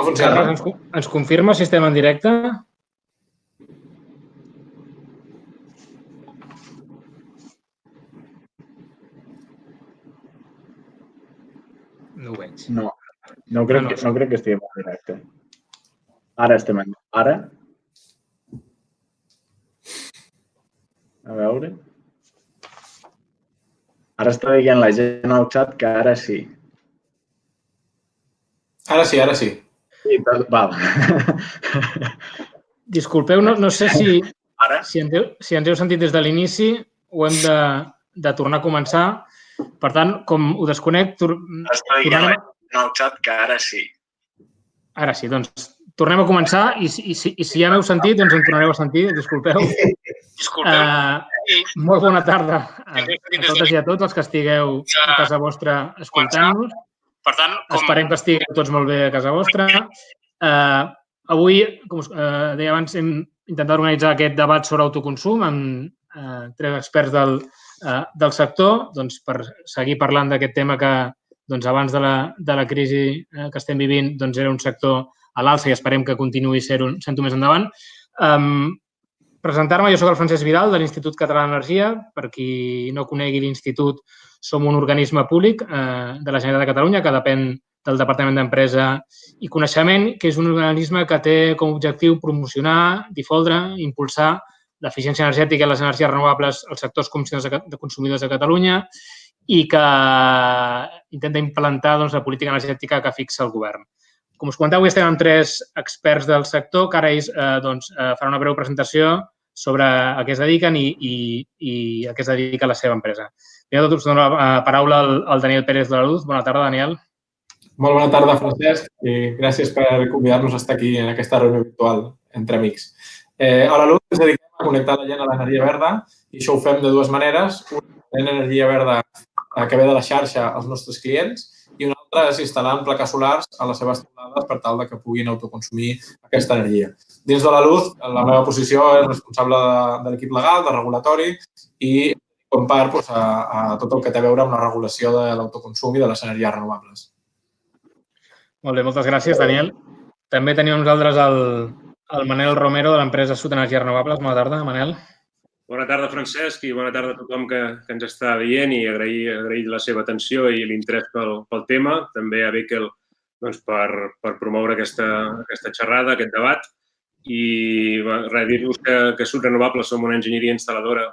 No funciona. Carles, ens confirma si estem en directe? No ho veig. No crec que estiguem en directe. Ara estem en... Ara? A veure... Ara està dient la gent al xat que ara sí. Ara sí. Sí, val. Disculpeu, no sé si ens heu sentit des de l'inici o hem de tornar a començar. Per tant, com ho desconec... Està dient la gent al xat que ara sí. Ara sí, doncs tornem a començar i si ja m'heu sentit, doncs em tornareu a sentir. Disculpeu. Molt bona tarda a totes i a tots els que estigueu a casa vostra escoltant-nos. Per tant, esperem que estigueu tots molt bé a casa vostra. Avui, com us deia abans, hem intentat organitzar aquest debat sobre autoconsum amb 3 experts del sector per seguir parlant d'aquest tema que abans de la crisi que estem vivint era un sector a l'alça i esperem que continuï sent-ho més endavant. Presentar-me, jo soc el Francesc Vidal, de l'Institut Català d'Energia. Per qui no conegui l'Institut, som un organisme públic de la Generalitat de Catalunya que depèn del Departament d'Empresa i Coneixement, que és un organisme que té com a objectiu promocionar, difondre, impulsar l'eficiència energètica i les energies renovables als sectors de consumidors de Catalunya i que intenta implantar la política energètica que fixa el govern. Com us comentava, avui estem amb 3 experts del sector que ara ells faran una breu presentació sobre a què es dediquen i a què es dedica la seva empresa. Primer de tot, us dono la paraula al Daniel Pérez de la Luz. Bona tarda, Daniel. Molt bona tarda, Francesc, i gràcies per convidar-nos a estar aquí en aquesta reunió virtual entre amics. A la Luz ens dediquem a connectar la gent a l'energia verda i això ho fem de 2 maneres. Una energia verda que ve de la xarxa als nostres clients i una altra és instal·lant plaques solars a les seves teulades per tal que puguin autoconsumir aquesta energia. Dins de la Luz, la meva posició és responsable de l'equip legal, de regulatori i com part a tot el que té a veure amb la regulació de l'autoconsum i de les energies renovables. Molt bé, moltes gràcies, Daniel. També tenim amb nosaltres el Manel Romero de l'empresa Sud Energies Renovables. Bona tarda, Manel. Bona tarda, Francesc, i bona tarda a tothom que ens està veient i agrair la seva atenció i l'interès pel tema. També a Bekel per promoure aquesta xerrada, aquest debat. I dir-vos que Sud Renovables som una enginyeria instal·ladora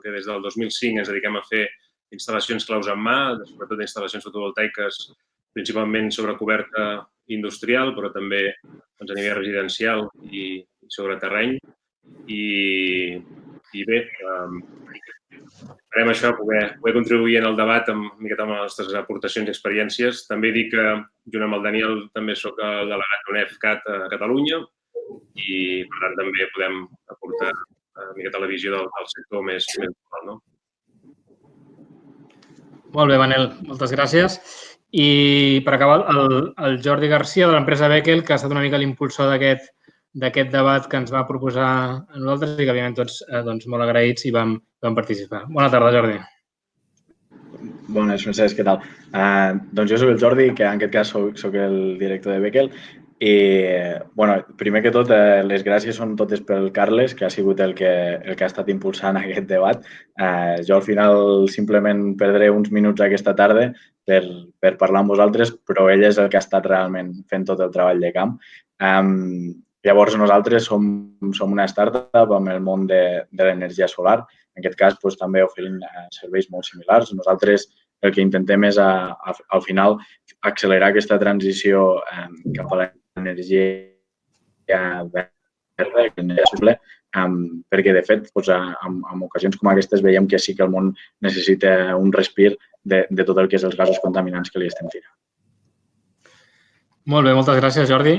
que des del 2005 ens dediquem a fer instal·lacions claus en mà, sobretot instal·lacions fotovoltaiques, principalment sobre coberta industrial, però també a nivell residencial i sobre terreny. I bé, esperem això, poder contribuir en el debat amb les nostres aportacions i experiències. També dic que, junt amb el Daniel, també soc el delegat d'UNEFCAT a Catalunya i, per tant, també podem aportar una miqueta la visió del sector més local, no? Molt bé, Manel, moltes gràcies. I per acabar, el Jordi Garcia de l'empresa Bekel, que ha estat una mica l'impulsor d'aquest debat que ens va proposar a nosaltres i que, òbviament, tots molt agraïts i vam participar. Bona tarda, Jordi. Bones, Francesc, què tal? Doncs jo soc el Jordi, que en aquest cas soc el director de Bekel. I, primer que tot, les gràcies són totes pel Carles, que ha sigut el que ha estat impulsant aquest debat. Jo, al final, simplement perdré uns minuts aquesta tarda per parlar amb vosaltres, però ell és el que ha estat realment fent tot el treball de camp. Llavors, nosaltres som una startup amb el món de l'energia solar. En aquest cas, també oferim serveis molt similars. Nosaltres el que intentem és, al final, accelerar aquesta transició cap a l'energia verda, l'energia sostenible, perquè, de fet, en ocasions com aquestes veiem que sí que el món necessita un respir de tot el que és els gasos contaminants que li estem tirant. Molt bé, moltes gràcies, Jordi.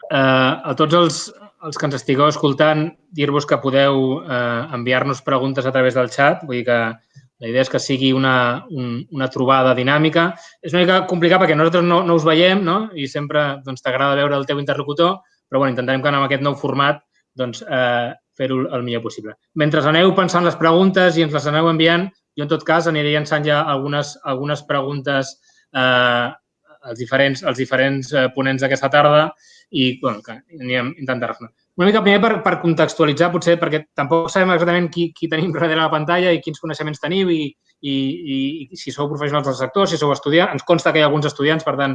A tots els que ens estigueu escoltant, dir-vos que podeu enviar-nos preguntes a través del xat. Vull dir que la idea és que sigui una trobada dinàmica. És una mica complicat perquè nosaltres no us veiem, no? I sempre t'agrada veure el teu interlocutor, però intentarem que amb aquest nou format fer-ho el millor possible. Mentre aneu pensant les preguntes i ens les aneu enviant, jo en tot cas aniré llançant ja algunes preguntes els diferents ponents d'aquesta tarda i que anirem a intentar refundar. Una mica primer per contextualitzar, potser, perquè tampoc sabem exactament qui tenim darrere la pantalla i quins coneixements teniu i si sou professionals del sector, si sou estudiants. Ens consta que hi ha alguns estudiants, per tant,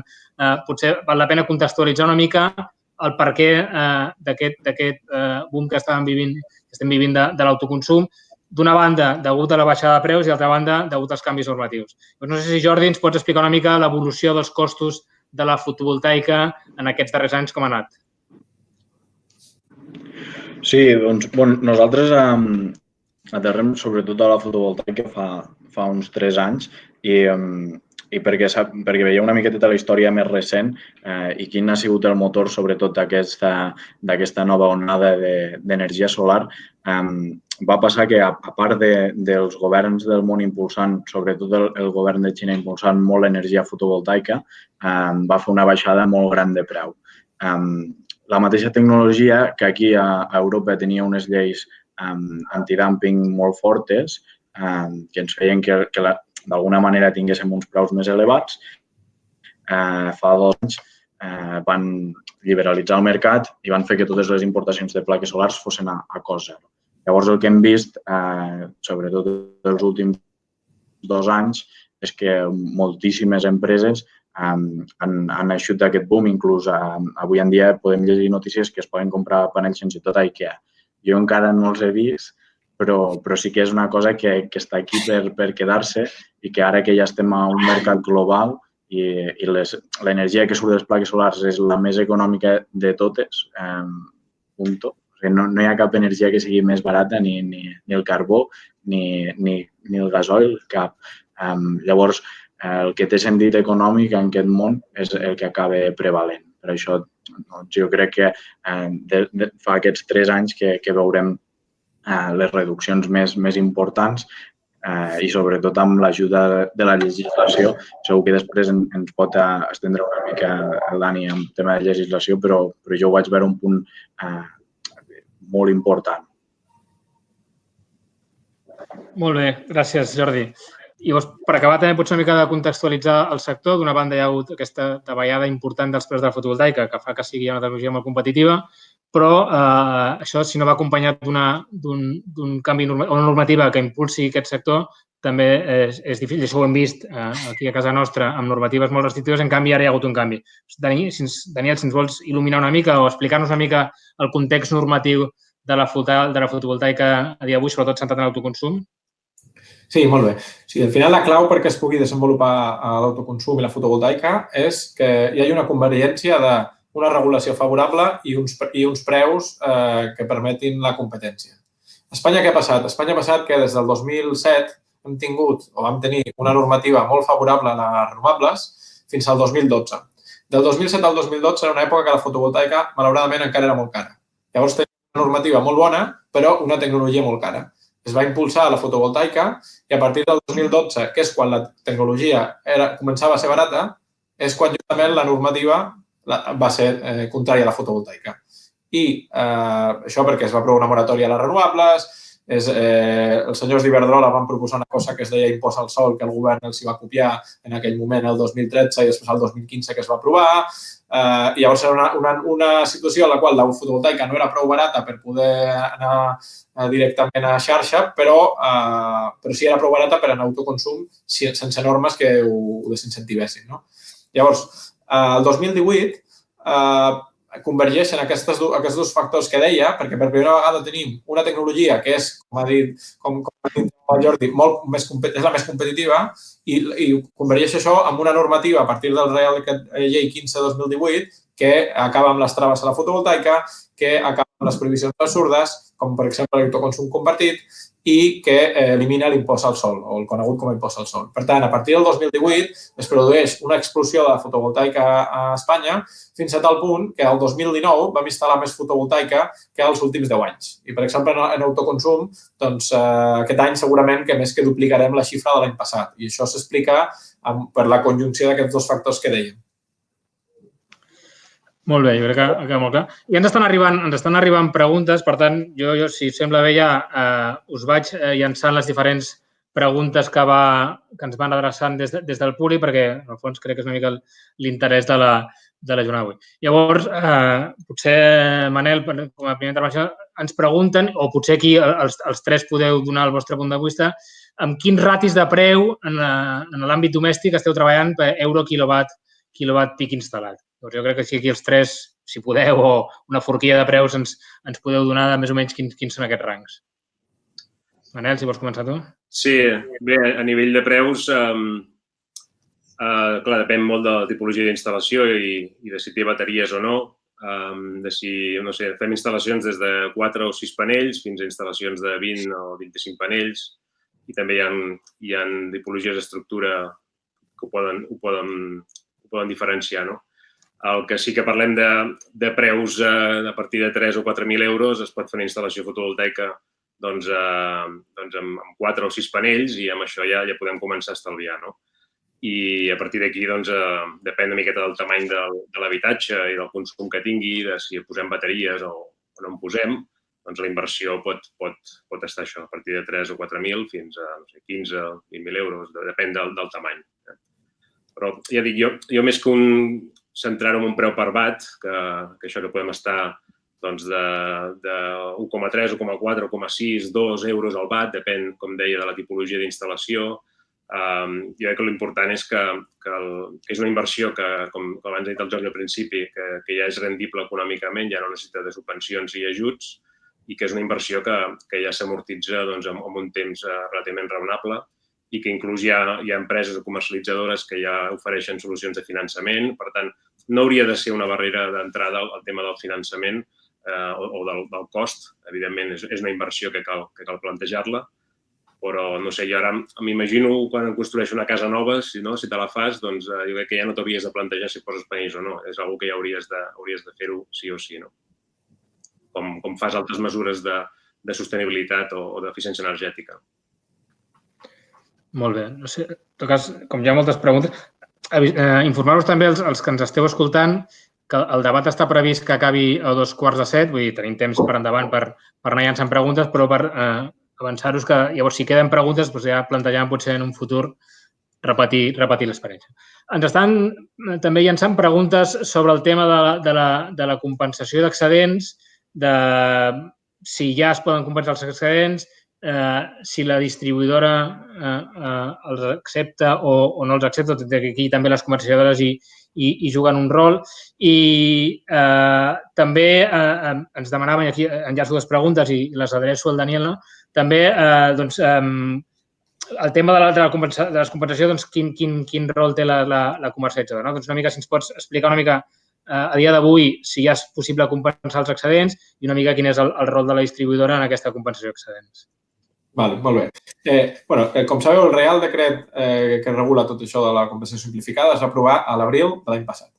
potser val la pena contextualitzar una mica el perquè d'aquest boom que estem vivint de l'autoconsum, d'una banda, degut a la baixada de preus i, d'altra banda, degut als canvis normatius. No sé si, Jordi, ens pots explicar una mica l'evolució dels costos de la fotovoltaica en aquests darrers anys com ha anat. Sí, doncs, nosaltres aterrem sobretot a la fotovoltaica fa uns 3 anys i perquè veieu una miqueta la història més recent i quin ha sigut el motor, sobretot d'aquesta nova onada d'energia solar. Va passar que, a part dels governs del món impulsant, sobretot el govern de Xina impulsant molt l'energia fotovoltaica, va fer una baixada molt gran de preu. La mateixa tecnologia, que aquí a Europa tenia unes lleis antidúmping molt fortes, que ens feien que d'alguna manera tinguéssim uns preus més elevats, fa 2 anys van liberalitzar el mercat i van fer que totes les importacions de plaques solars fossin a cost zero. Llavors, el que hem vist, sobretot els últims 2 anys, és que moltíssimes empreses han eixut d'aquest boom. Inclús avui en dia podem llegir notícies que es poden comprar panells fins i tot a IKEA. Jo encara no els he vist, però sí que és una cosa que està aquí per quedar-se i que ara que ja estem a un mercat global i l'energia que surt de les plaques solars és la més econòmica de totes, punto. No hi ha cap energia que sigui més barata, ni el carbó, ni el gasoil, cap. Llavors, el que té sentit econòmic en aquest món és el que acaba prevalent. Per això jo crec que fa aquests 3 anys que veurem les reduccions més importants i sobretot amb l'ajuda de la legislació. Segur que després ens pot estendre una mica el Dani en tema de legislació, però jo ho vaig veure un punt molt important. Molt bé, gràcies, Jordi. I llavors, per acabar, també pots una mica de contextualitzar el sector. D'una banda, hi ha hagut aquesta davallada important dels preus de la fotovoltaica que fa que sigui una tecnologia molt competitiva, però això, si no va acompanyat d'un canvi o una normativa que impulsi aquest sector, també és difícil. Això ho hem vist aquí a casa nostra amb normatives molt restrictives. En canvi, ara hi ha hagut un canvi. Daniel, si ens vols il·luminar una mica o explicar-nos una mica el context normatiu de la fotovoltaica a dia d'avui, sobretot centrat en l'autoconsum. Sí, molt bé. Al final, la clau perquè es pugui desenvolupar l'autoconsum i la fotovoltaica és que hi hagi una convergència d'una regulació favorable i uns preus que permetin la competència. A Espanya què ha passat? A Espanya ha passat que des del 2007 vam tenir una normativa molt favorable a les renovables fins al 2012. Del 2007 al 2012 era una època que la fotovoltaica, malauradament, encara era molt cara. Llavors, tenia una normativa molt bona, però una tecnologia molt cara. Es va impulsar la fotovoltaica i a partir del 2012, que és quan la tecnologia començava a ser barata, és quan justament la normativa va ser contrària a la fotovoltaica. I això perquè es va aprovar una moratòria a les renovables, els senyors d'Iberdrola van proposar una cosa que es deia impost al sol, que el govern els hi va copiar en aquell moment, el 2013 i després el 2015 que es va aprovar. I llavors era una situació en la qual la fotovoltaica no era prou barata per poder anar directament a xarxa, però sí era prou barata per anar a autoconsum sense normes que ho desincentivessin. Llavors, el 2018 convergeixen aquests 2 factors que deia, perquè per primera vegada tenim una tecnologia que és, com ha dit el Jordi, és la més competitiva i convergeix això amb una normativa a partir del Reial Llei 15/2018 que acaba amb les traves a la fotovoltaica, que acaba amb les prohibicions absurdes, com per exemple l'autoconsum compartit, i que elimina l'impost al sol, o el conegut com a impost al sol. Per tant, a partir del 2018 es produeix una explosió de la fotovoltaica a Espanya fins a tal punt que el 2019 vam instal·lar més fotovoltaica que els últims 10 anys. I, per exemple, en autoconsum, doncs, aquest any segurament que més que duplicarem la xifra de l'any passat. I això s'explica per la conjunció d'aquests 2 factors que dèiem. Molt bé, jo crec que queda molt clar. I ens estan arribant preguntes, per tant, jo si us sembla bé, ja us vaig llançant les diferents preguntes que ens van adreçant des del Puli, perquè, en el fons, crec que és una mica l'interès de la jornada d'avui. Llavors, potser, Manel, com a primera intervenció, ens pregunten, o potser aquí els tres podeu donar el vostre punt de vista, amb quins ratis de preu en l'àmbit domèstic esteu treballant per euro quilowatt pic instal·lat. Llavors, jo crec que aquí els tres, si podeu, o una forquilla de preus, ens podeu donar més o menys quins són aquests rangs. Manel, si vols començar tu. Sí, bé, a nivell de preus, clar, depèn molt de la tipologia d'instal·lació i de si té bateries o no, de si, no sé, fem instal·lacions des de 4 o 6 panells fins a instal·lacions de 20 o 25 panells i també hi ha tipologies d'estructura que ho poden diferenciar, no? El que sí que parlem de preus a partir de 3 o 4.000 euros, es pot fer una instal·lació fotovoltaica doncs amb 4 o 6 panells i amb això ja podem començar a estalviar, no? I a partir d'aquí, doncs, depèn una miqueta del tamany de l'habitatge i del consum que tingui, de si posem bateries o no en posem, doncs la inversió pot estar això, a partir de 3 o 4.000 fins a 15 o 20.000 euros, depèn del tamany. Però ja dic, jo més que centrar-ho en un preu per watt, que això que podem estar doncs de 1,3, 1,4, 1,6, 2 euros al watt, depèn, com deia, de la tipologia d'instal·lació. Jo crec que l'important és que és una inversió que, com abans ha dit el Jordi al principi, que ja és rendible econòmicament, ja no necessita de subvencions i ajuts i que és una inversió que ja s'amortitza en un temps relativament raonable i que inclús hi ha empreses comercialitzadores que ja ofereixen solucions de finançament. Per tant, no hauria de ser una barrera d'entrada al tema del finançament o del cost. Evidentment, és una inversió que cal plantejar-la, però, no sé, jo ara m'imagino quan construeixo una casa nova, si te la fas, doncs jo crec que ja no t'hauries de plantejar si poses panells o no. És una cosa que ja hauries de fer-ho sí o sí, no? Com fas altres mesures de sostenibilitat o d'eficiència energètica. Molt bé. No sé, en tot cas, com hi ha moltes preguntes, informar-vos també els que ens esteu escoltant que el debat està previst que acabi a 2:15, vull dir, tenim temps per endavant per anar llançant preguntes, però per avançar-vos que llavors si queden preguntes doncs ja plantejàvem potser en un futur repetir l'experiència. Ens estan també llançant preguntes sobre el tema de la compensació d'excedents, de si ja es poden compensar els excedents, si la distribuïdora els accepta o no els accepta, tot i que aquí també les comercialitzadores hi juguen un rol. I també ens demanaven, aquí enllaço dues preguntes i les adreço al Daniel, no? També, doncs, el tema de les compensacions, quin rol té la comercialitzadora, no? Doncs una mica, si ens pots explicar una mica a dia d'avui si ja és possible compensar els excedents i una mica quin és el rol de la distribuïdora en aquesta compensació d'excedents. Vale, molt bé. Com sabeu, el Real Decret que regula tot això de la compensació simplificada es va aprovar a l'abril de l'any passat.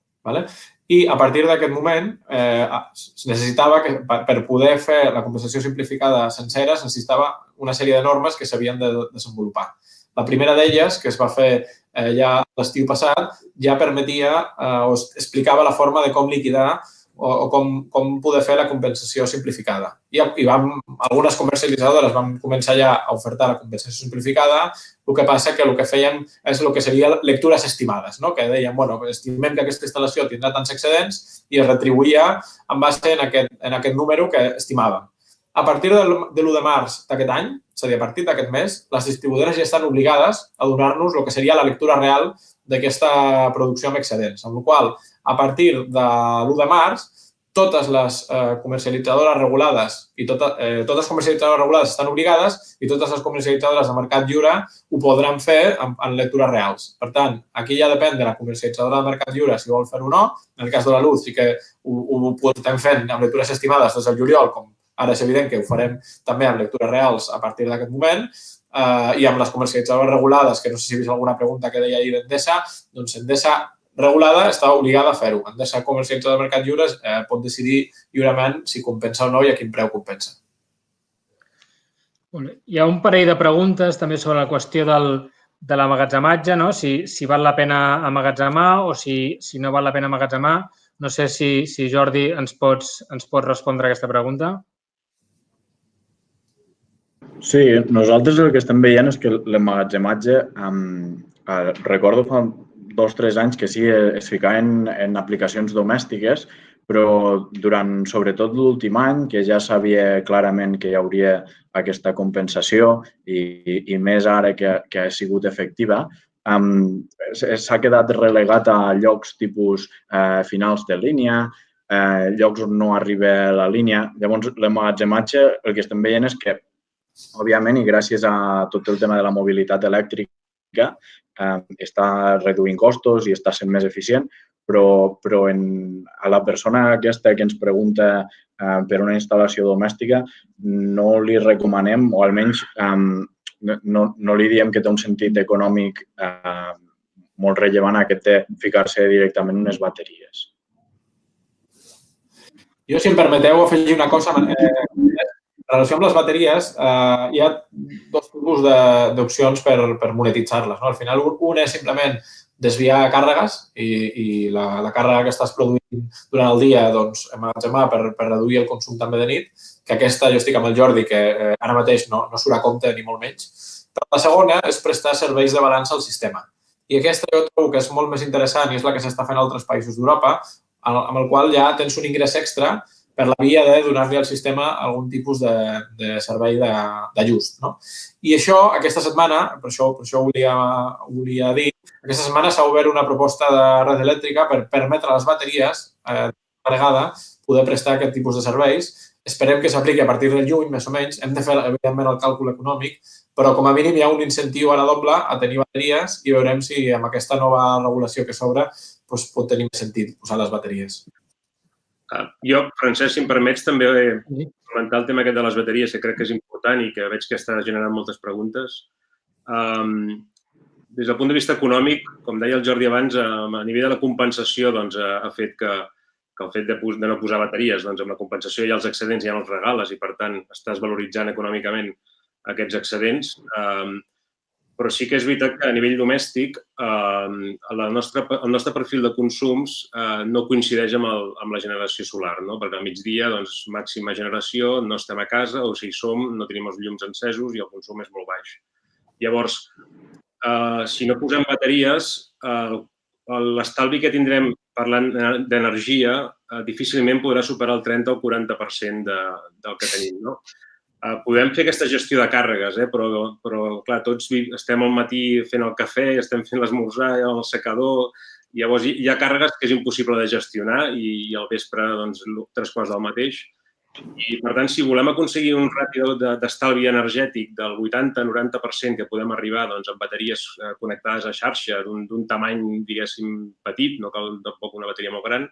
I a partir d'aquest moment es necessitava que per poder fer la compensació simplificada sencera es necessitava una sèrie de normes que s'havien de desenvolupar. La primera d'elles, que es va fer ja l'estiu passat, ja permetia o explicava la forma de com liquidar o com poder fer la compensació simplificada. I algunes comercialitzadores van començar ja a ofertar la compensació simplificada, el que passa que el que fèiem és el que seria lectures estimades, que dèiem, estimem que aquesta instal·lació tindrà tants excedents i es retribuïa en base en aquest número que estimàvem. A partir de l'1 de març d'aquest any, és a dir, a partir d'aquest mes, les distribuïdores ja estan obligades a donar-nos el que seria la lectura real d'aquesta producció amb excedents, amb la qual cosa, a partir de l'1 de març, totes les comercialitzadores regulades i totes les comercialitzadores regulades estan obligades i totes les comercialitzadores de mercat lliure ho podran fer en lectures reals. Per tant, aquí ja depèn de la comercialitzadora de mercat lliure si vol fer-ho o no. En el cas de la Luz sí que ho estem fent amb lectures estimades des del juliol, com ara és evident que ho farem també amb lectures reals a partir d'aquest moment, i amb les comercialitzadores regulades, que no sé si he vist alguna pregunta que deia ahir d'Endesa, doncs Endesa regulada està obligada a fer-ho. Endesa comercialitzadora de mercat lliure pot decidir lliurement si compensa o no i a quin preu compensa. Hi ha un parell de preguntes també sobre la qüestió de l'emmagatzematge, si val la pena emmagatzemar o si no val la pena emmagatzemar. No sé si Jordi ens pots respondre a aquesta pregunta. Sí, nosaltres el que estem veient és que l'emmagatzematge, recordo fa 2 o 3 anys que sí, es ficaven en aplicacions domèstiques, però durant sobretot l'últim any, que ja sabia clarament que hi hauria aquesta compensació i més ara que ha sigut efectiva, s'ha quedat relegat a llocs tipus finals de línia, llocs on no arriba la línia. Llavors, l'emmagatzematge el que estem veient és que òbviament, i gràcies a tot el tema de la mobilitat elèctrica, està reduint costos i està sent més eficient, però a la persona aquesta que ens pregunta per una instal·lació domèstica no li recomanem, o almenys no li diem que té un sentit econòmic molt rellevant aquest de ficar-se directament en unes bateries. Jo, si em permeteu, afegir una cosa. En relació amb les bateries, hi ha 2 tipus d'opcions per monetitzar-les. Al final, un és simplement desviar càrregues i la càrrega que estàs produint durant el dia, doncs, emmagatzemar per reduir el consum també de nit, que aquesta, jo estic amb el Jordi, que ara mateix no surt a compte ni molt menys. Però la segona és prestar serveis de balanç al sistema. I aquesta jo trobo que és molt més interessant i és la que s'està fent a altres països d'Europa, amb el qual ja tens un ingrés extra per la via de donar-li al sistema algun tipus de servei d'ajust. I això, aquesta setmana, per això ho volia dir, aquesta setmana s'ha obert una proposta de red elèctrica per permetre a les bateries carregada poder prestar aquest tipus de serveis. Esperem que s'apliqui a partir del juny, més o menys. Hem de fer, evidentment, el càlcul econòmic, però com a mínim hi ha un incentiu ara doble a tenir bateries i veurem si amb aquesta nova regulació que s'obre pot tenir més sentit posar les bateries. Jo, Francesc, si em permets, també comentar el tema aquest de les bateries, que crec que és important i que veig que està generant moltes preguntes. Des del punt de vista econòmic, com deia el Jordi abans, a nivell de la compensació ha fet que el fet de no posar bateries, amb la compensació ja els excedents ja no els regales i, per tant, estàs valoritzant econòmicament aquests excedents. Però sí que és veritat que a nivell domèstic el nostre perfil de consums no coincideix amb la generació solar, perquè al migdia, màxima generació, no estem a casa, o si hi som, no tenim els llums encesos i el consum és molt baix. Llavors, si no posem bateries, l'estalvi que tindrem parlant d'energia difícilment podrà superar el 30 o 40% del que tenim, no? Podem fer aquesta gestió de càrregues, però clar, tots estem al matí fent el cafè, estem fent l'esmorzar, el secador, i llavors hi ha càrregues que és impossible de gestionar i al vespre, 3/4 del mateix. I, per tant, si volem aconseguir un ràtio d'estalvi energètic del 80-90% que podem arribar amb bateries connectades a xarxa d'un tamany, diguéssim, petit, no cal tampoc una bateria molt gran,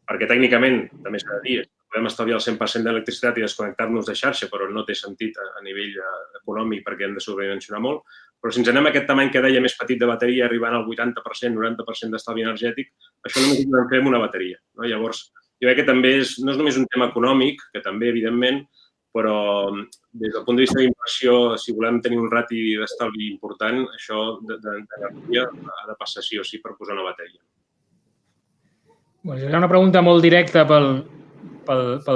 perquè tècnicament, també s'ha de dir, podem estalviar el 100% d'electricitat i desconnectar-nos de xarxa, però no té sentit a nivell econòmic perquè hem de sobredimensionar molt. Però si ens anem a aquest tamany que deia més petit de bateria, arribant al 80%, 90% d'estalvi energètic, això només ho podem fer amb una bateria. Llavors, jo crec que també no és només un tema econòmic, que també, evidentment, però des del punt de vista d'inversió, si volem tenir un rati d'estalvi important, això d'energia ha de passar sí o sí per posar una bateria. Hi ha una pregunta molt directa pel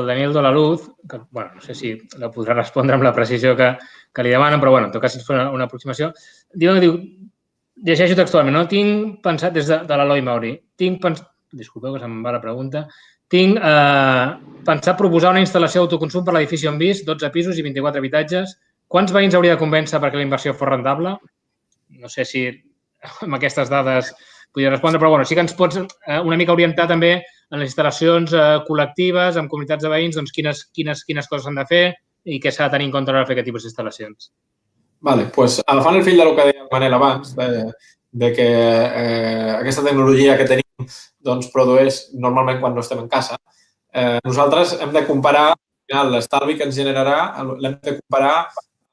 Daniel de la Luz, que no sé si la podrà respondre amb la precisió que li demanen, però en tot cas és una aproximació. Diu, llegeixo textualment, no tinc pensat, des de l'Eloi Mauri, disculpeu que se'm va la pregunta, tinc pensat proposar una instal·lació d'autoconsum per l'edifici on vist, 12 pisos i 24 habitatges. Quants veïns hauria de convèncer perquè la inversió fos rentable? No sé si amb aquestes dades podria respondre, però sí que ens pots una mica orientar també en les instal·lacions col·lectives, amb comunitats de veïns, quines coses s'han de fer i què s'ha de tenir en compte a l'hora de fer aquest tipus d'instal·lacions. Vale, doncs agafant el fil del que deia el Manel abans, de que aquesta tecnologia que tenim produeix normalment quan no estem en casa, nosaltres hem de comparar l'estalvi que ens generarà, l'hem de comparar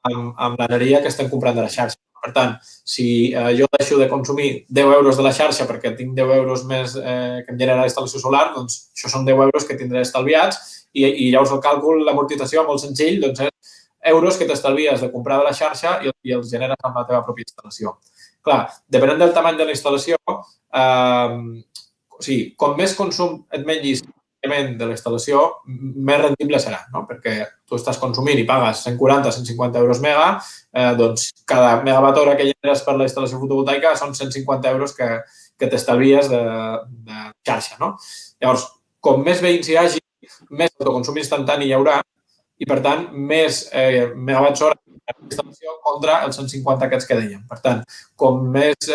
amb l'energia que estem comprant de la xarxa. Per tant, si jo deixo de consumir 10 euros de la xarxa perquè tinc 10 euros més que em genera instal·lació solar, doncs això són 10 euros que tindré estalviats i llavors el càlcul, l'amortització, molt senzill, doncs és euros que t'estalvies de comprar de la xarxa i els generes amb la teva pròpia instal·lació. Clar, depenent del tamany de la instal·lació, com més consum et menjis de la instal·lació, més rendible serà, no? Perquè tu estàs consumint i pagues 140-150 euros mega, doncs cada megawatt hora que generes per la instal·lació fotovoltaica són 150 euros que t'estalvies de xarxa, no? Llavors, com més veïns hi hagi, més autoconsum instantani hi haurà i, per tant, més megawatts hora d'instal·lació contra els 150 aquests que dèiem. Per tant, com més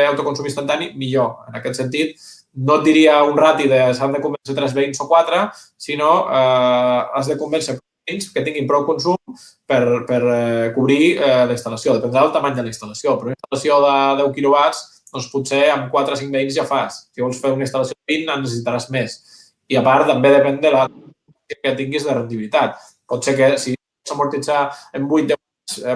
autoconsum instantani, millor. En aquest sentit, no et diria un rati de s'han de convèncer 3 veïns o 4, sinó has de convèncer veïns que tinguin prou consum per cobrir la instal·lació. Dependrà del tamany de la instal·lació. Però una instal·lació de 10 quilowatts, doncs potser amb 4 o 5 veïns ja fas. Si vols fer una instal·lació de 20, en necessitaràs més. I a part, també depèn de la que tinguis de rendibilitat. Pot ser que si vols amortitzar en 8 anys,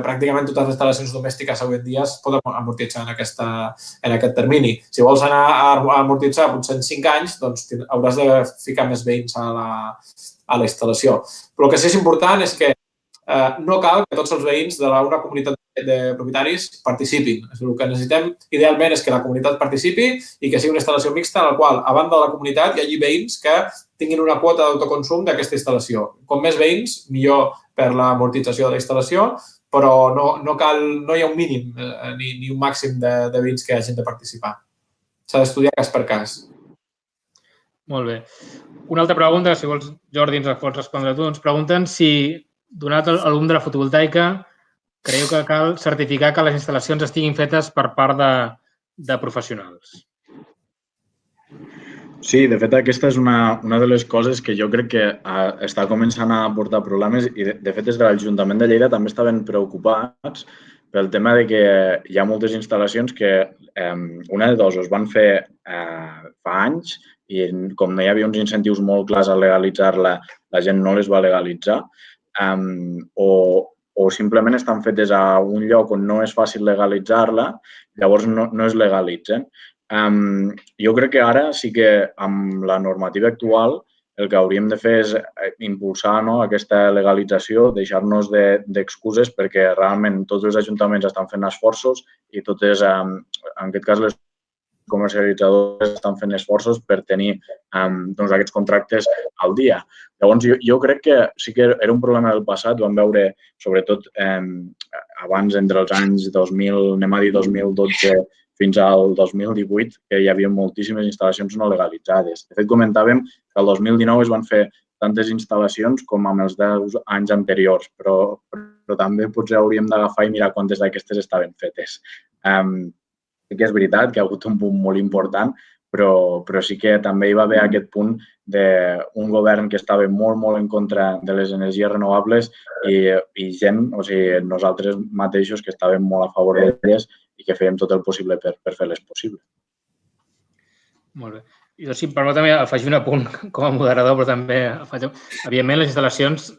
pràcticament totes les instal·lacions domèstiques avui en dia es poden amortitzar en aquest termini. Si vols anar a amortitzar potser en 5 anys, doncs hauràs de ficar més veïns a la instal·lació. Però el que sí és important és que no cal que tots els veïns d'una comunitat de propietaris participin. El que necessitem idealment és que la comunitat participi i que sigui una instal·lació mixta en la qual, a banda de la comunitat, hi hagi veïns que tinguin una quota d'autoconsum d'aquesta instal·lació. Com més veïns, millor per l'amortització de la instal·lació, però no hi ha un mínim ni un màxim de veïns que hagin de participar. S'ha d'estudiar cas per cas. Molt bé. Una altra pregunta, si vols, Jordi, ens pots respondre tu. Ens pregunten si, donat el volum de la fotovoltaica, creieu que cal certificar que les instal·lacions estiguin fetes per part de professionals. Sí, de fet, aquesta és una de les coses que jo crec que està començant a portar problemes i, de fet, des de l'Ajuntament de Lleida també estaven preocupats pel tema de que hi ha moltes instal·lacions que una de dos es van fer fa anys i com no hi havia uns incentius molt clars a legalitzar-la, la gent no les va legalitzar o simplement estan fetes a un lloc on no és fàcil legalitzar-la, llavors no es legalitzen. Jo crec que ara sí que amb la normativa actual el que hauríem de fer és impulsar aquesta legalització, deixar-nos d'excuses perquè realment tots els ajuntaments estan fent esforços i totes, en aquest cas, les comercialitzadores estan fent esforços per tenir aquests contractes al dia. Llavors, jo crec que sí que era un problema del passat, ho vam veure sobretot abans entre els anys 2000, anem a dir 2012, fins al 2018, que hi havia moltíssimes instal·lacions no legalitzades. De fet, comentàvem que el 2019 es van fer tantes instal·lacions com amb els 10 anys anteriors, però també potser hauríem d'agafar i mirar quantes d'aquestes estaven fetes. Sí que és veritat que ha hagut un boom molt important, però sí que també hi va haver aquest punt d'un govern que estava molt, molt en contra de les energies renovables i gent, o sigui, nosaltres mateixos que estàvem molt a favor d'elles i que fèiem tot el possible per fer-les possible. Molt bé. Jo, si em permet, també afegir un apunt com a moderador, però també evidentment, les instal·lacions,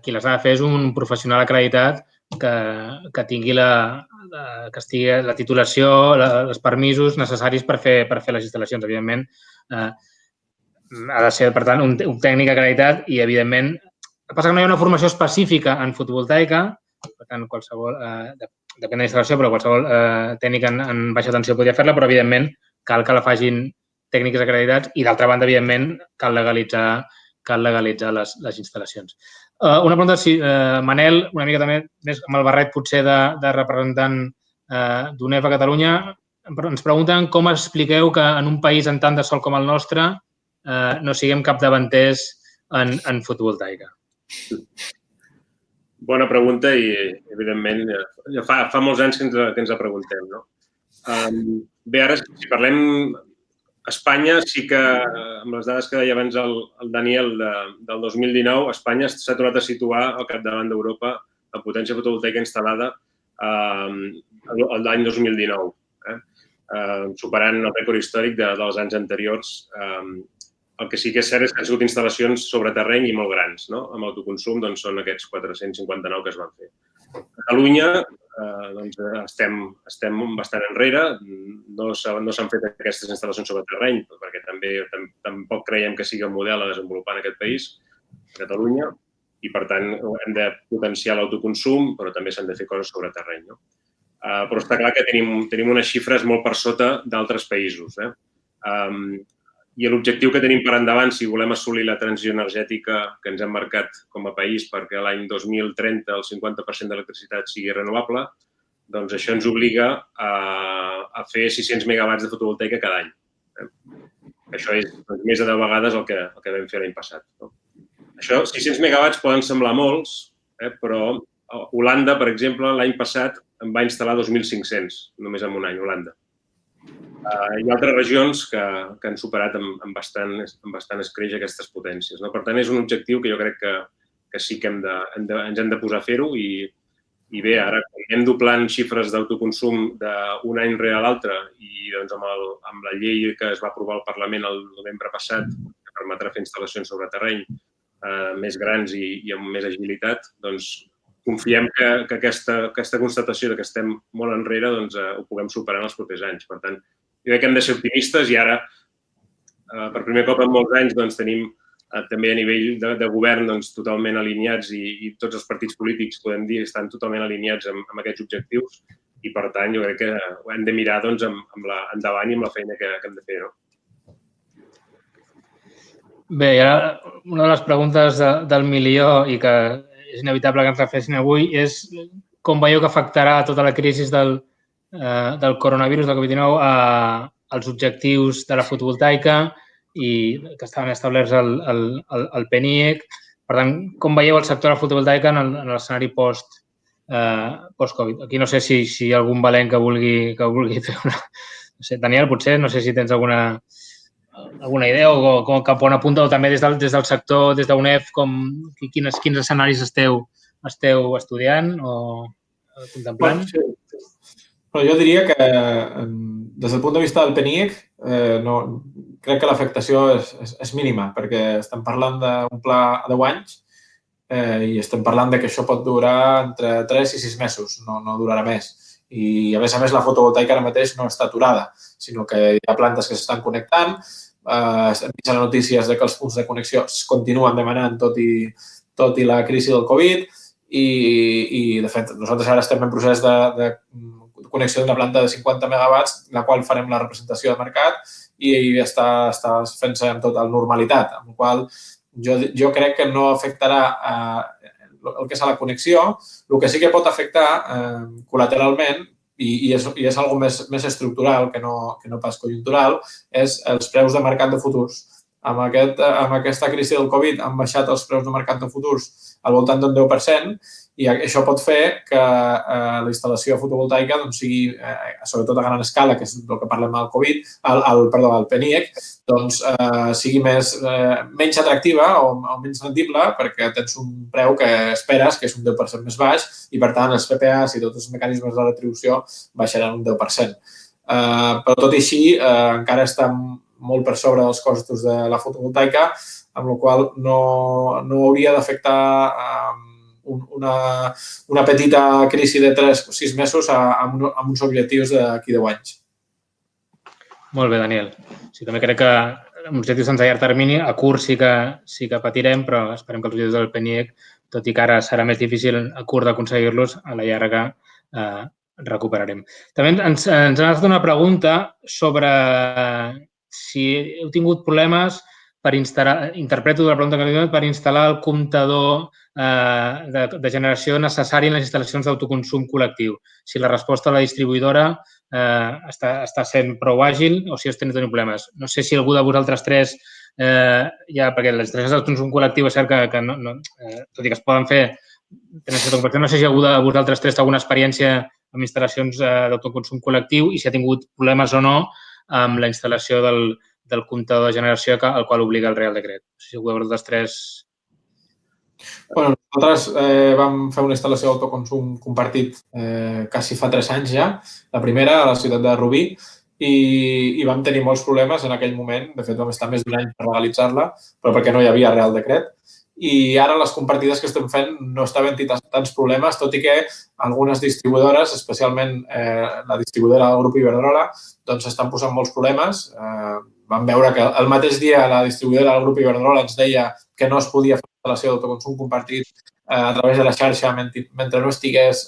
qui les ha de fer és un professional acreditat que tingui que estigui la titulació, els permisos necessaris per fer les instal·lacions. Evidentment, ha de ser, per tant, un tècnic acreditat i, evidentment, el que passa que no hi ha una formació específica en fotovoltaica, per tant, qualsevol, depèn de la instal·lació, però qualsevol tècnic en baixa tensió podria fer-la, però, evidentment, cal que la facin tècnics acreditats i, d'altra banda, evidentment, cal legalitzar les instal·lacions. Una pregunta, Manel, una mica també més amb el barret potser de representant d'UNEF a Catalunya, ens pregunten com expliqueu que en un país amb tant de sol com el nostre no siguem capdavanters en fotovoltaica. Bona pregunta i, evidentment, fa molts anys que ens la preguntem, no? Bé, ara, si parlem Espanya, sí que, amb les dades que deia abans el Daniel del 2019, Espanya s'ha tornat a situar al capdavant d'Europa en potència fotovoltaica instal·lada l'any 2019, superant el rècord històric dels anys anteriors. El que sí que és cert és que han sigut instal·lacions sobre terreny i molt grans, no? Amb autoconsum són aquests 459 que es van fer. A Catalunya estem bastant enrere, no s'han fet aquestes instal·lacions sobre terreny perquè tampoc creiem que sigui un model a desenvolupar en aquest país, a Catalunya, i per tant hem de potenciar l'autoconsum, però també s'han de fer coses sobre terreny. Però està clar que tenim unes xifres molt per sota d'altres països. I l'objectiu que tenim per endavant, si volem assolir la transició energètica que ens hem marcat com a país perquè l'any 2030 el 50% de l'electricitat sigui renovable, doncs això ens obliga a fer 600 megawatts de fotovoltaica cada any. Això és més de 10 vegades el que vam fer l'any passat. Això, 600 megawatts poden semblar molts, però Holanda, per exemple, l'any passat en va instal·lar 2.500, només en un any, Holanda. Hi ha altres regions que han superat amb bastant escreix aquestes potències. Per tant, és un objectiu que jo crec que sí que ens hem de posar a fer-ho i bé, ara anem doblant xifres d'autoconsum d'un any rere l'altre i amb la llei que es va aprovar al Parlament el novembre passat, que permetrà fer instal·lacions sobre terreny més grans i amb més agilitat, doncs confiem que aquesta constatació que estem molt enrere ho puguem superar en els propers anys. Per tant, jo crec que hem de ser optimistes i ara, per primer cop en molts anys, tenim també a nivell de govern totalment alineats i tots els partits polítics, podem dir, estan totalment alineats amb aquests objectius i, per tant, jo crec que ho hem de mirar endavant i amb la feina que hem de fer. Bé, i ara una de les preguntes del milió i que és inevitable que ens refresquin avui és com veieu que afectarà tota la crisi del coronavirus, del Covid-19, als objectius de la fotovoltaica i que estaven establerts al PNIEC. Per tant, com veieu el sector de la fotovoltaica en l'escenari post-Covid? Aquí no sé si hi ha algun valent que vulgui fer una... No sé, Daniel, potser, no sé si tens alguna idea o cap on apunta, o també des del sector, des d'UNEF, quins escenaris esteu estudiant o contemplant? Però jo diria que des del punt de vista del PNIEC crec que l'afectació és mínima perquè estem parlant d'un pla a 10 anys i estem parlant que això pot durar entre 3 i 6 mesos, no durarà més. I, a més, la fotovoltaica ara mateix no està aturada, sinó que hi ha plantes que s'estan connectant. Estem vist notícies que els punts de connexió es continuen demanant tot i la crisi del Covid i, de fet, nosaltres ara estem en procés de connexió d'una planta de 50 megawatts, la qual farem la representació de mercat i està fent-se amb tota normalitat, amb la qual jo crec que no afectarà el que és la connexió. El que sí que pot afectar col·lateralment i és algo més estructural que no pas conjuntural, és els preus de mercat de futurs. Amb aquesta crisi del Covid han baixat els preus de mercat de futurs al voltant d'un 10% i això pot fer que la instal·lació fotovoltaica sigui, sobretot a gran escala, que és el que parlem del Covid, al PNIEC, sigui menys atractiva o menys rendible perquè tens un preu que esperes que és un 10% més baix i, per tant, els PPAs i tots els mecanismes de retribució baixaran un 10%. Però, tot i així, encara estan molt per sobre dels costos de la fotovoltaica, amb la qual no hauria d'afectar una petita crisi de 3 o 6 mesos amb uns objectius d'aquí 10 anys. Molt bé, Daniel. Sí, també crec que amb objectius sense llarg termini, a curt sí que patirem, però esperem que els objectius del PNIEC, tot i que ara serà més difícil a curt d'aconseguir-los, a la llarga recuperarem. També ens han fet una pregunta sobre si heu tingut problemes per instal·lar, interpreto de la pregunta que li donen, per instal·lar el comptador de generació necessari en les instal·lacions d'autoconsum col·lectiu. Si la resposta de la distribuïdora està sent prou àgil o si estem tenint problemes. No sé si algú de vosaltres tres, perquè les instal·lacions d'autoconsum col·lectiu és cert que tot i que es poden fer, no sé si algú de vosaltres tres té alguna experiència amb instal·lacions d'autoconsum col·lectiu i si ha tingut problemes o no amb la instal·lació del comptador de generació al qual obliga el Real Decret. No sé si algú de vosaltres tres... Nosaltres vam fer una instal·lació d'autoconsum compartit quasi fa 3 anys ja, la primera a la ciutat de Rubí, i vam tenir molts problemes en aquell moment. De fet, vam estar més d'un any per legalitzar-la, però perquè no hi havia Real Decret. I ara les compartides que estem fent no estaven tants problemes, tot i que algunes distribuïdores, especialment la distribuïdora del grup Iberdrola, doncs estan posant molts problemes. Vam veure que el mateix dia la distribuïdora del grup Iberdrola ens deia que no es podia fer instal·lació d'autoconsum compartit a través de la xarxa mentre no estigués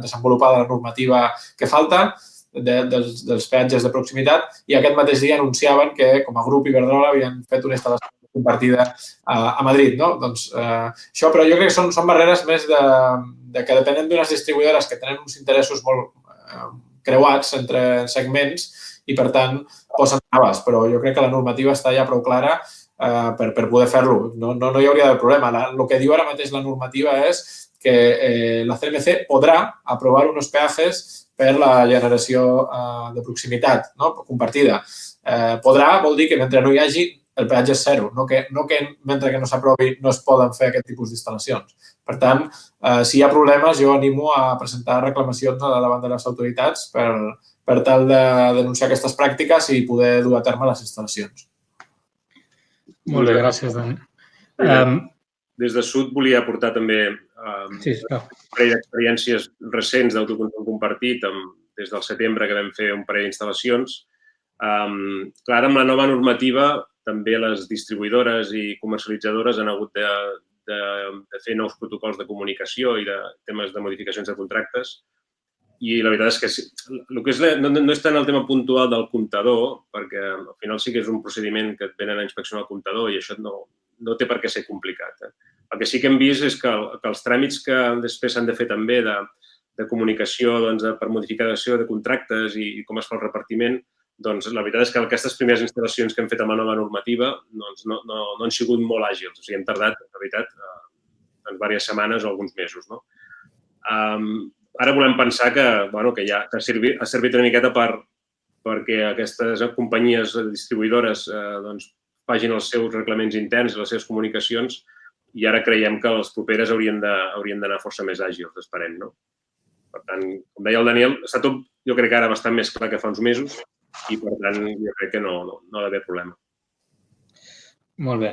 desenvolupada la normativa que falta. dels peatges de proximitat i aquest mateix dia anunciaven que com a grup Iberdrola havien fet una instal·lació compartida a Madrid. Doncs això, però jo crec que són barreres més de que depenen d'unes distribuïdores que tenen uns interessos molt creuats entre segments i, per tant, posen traves. Però jo crec que la normativa està ja prou clara per poder fer-lo. No hi hauria de problema. El que diu ara mateix la normativa és que la CNMC podrà aprovar uns peatges per la generació de proximitat compartida. Podrà vol dir que mentre no hi hagi el peatge és zero, no que mentre que no s'aprovi no es poden fer aquest tipus d'instal·lacions. Per tant, si hi ha problemes, jo animo a presentar reclamacions davant de les autoritats per tal de denunciar aquestes pràctiques i poder dur a terme les instal·lacions. Molt bé, gràcies, Dani. Des de Sud volia aportar també un parell d'experiències recents d'autoconsum compartit des del setembre que vam fer un parell d'instal·lacions. Clar, amb la nova normativa també les distribuïdores i comercialitzadores han hagut de fer nous protocols de comunicació i de temes de modificacions de contractes. I la veritat és que no és tant el tema puntual del comptador, perquè al final sí que és un procediment que et venen a inspeccionar el comptador i això no té per què ser complicat. El que sí que hem vist és que els tràmits que després s'han de fer també de comunicació per modificació de contractes i com es fa el repartiment, doncs la veritat és que aquestes primeres instal·lacions que hem fet amb la nova normativa no han sigut molt àgils. O sigui, hem tardat, la veritat, diverses setmanes o alguns mesos. Ara volem pensar que ha servit una miqueta perquè aquestes companyies distribuïdores facin els seus reglaments interns i les seves comunicacions i ara creiem que les properes haurien d'anar força més àgils, esperem. Per tant, com deia el Daniel, està tot, jo crec que ara bastant més clar que fa uns mesos i, per tant, jo crec que no ha d'haver problema. Molt bé.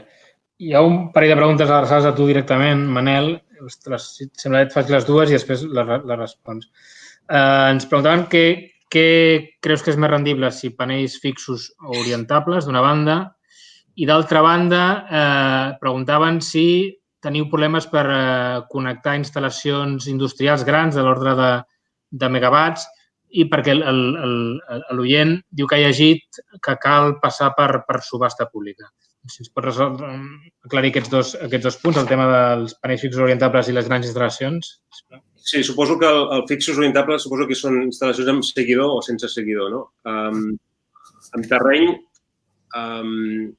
Hi ha un parell de preguntes adreçades a tu directament, Manel. Si et sembla que et faig les dues i després les respons. Ens preguntaven què creus que és més rendible, si panells fixos o orientables, d'una banda, i d'altra banda, preguntaven si teniu problemes per connectar instal·lacions industrials grans de l'ordre de megawatts i perquè l'oient diu que ha llegit que cal passar per subhasta pública. Si ens pots aclarir aquests dos punts, el tema dels panells fixos orientables i les grans instal·lacions. Sí, suposo que el fixos orientables suposo que són instal·lacions amb seguidor o sense seguidor. En terreny, o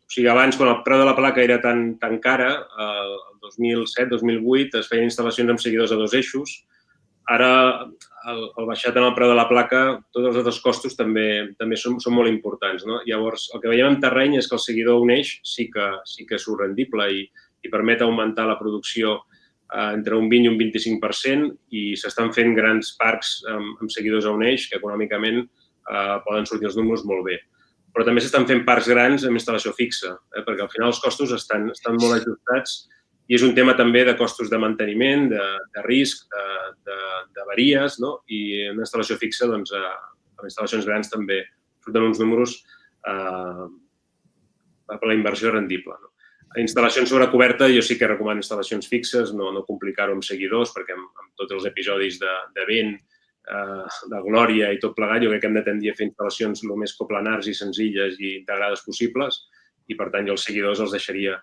sigui, abans, quan el preu de la placa era tan cara, el 2007-2008 es feien instal·lacions amb seguidors a 2 eixos. Ara, al baixat en el preu de la placa, tots els altres costos també són molt importants. Llavors, el que veiem en terreny és que el seguidor a un eix sí que és rendible i permet augmentar la producció entre un 20 i un 25% i s'estan fent grans parcs amb seguidors a un eix que econòmicament poden sortir els números molt bé. Però també s'estan fent parcs grans amb instal·lació fixa, perquè al final els costos estan molt ajustats i és un tema també de costos de manteniment, de risc, d'avaries, i en una instal·lació fixa, doncs, amb instal·lacions grans també surten uns números per la inversió rendible. A instal·lacions sobre coberta jo sí que recomano instal·lacions fixes, no complicar-ho amb seguidors, perquè amb tots els episodis de vent, de glòria i tot plegat, jo crec que hem de tendir a fer instal·lacions el més coplanars i senzilles i integrades possibles i, per tant, jo els seguidors els deixaria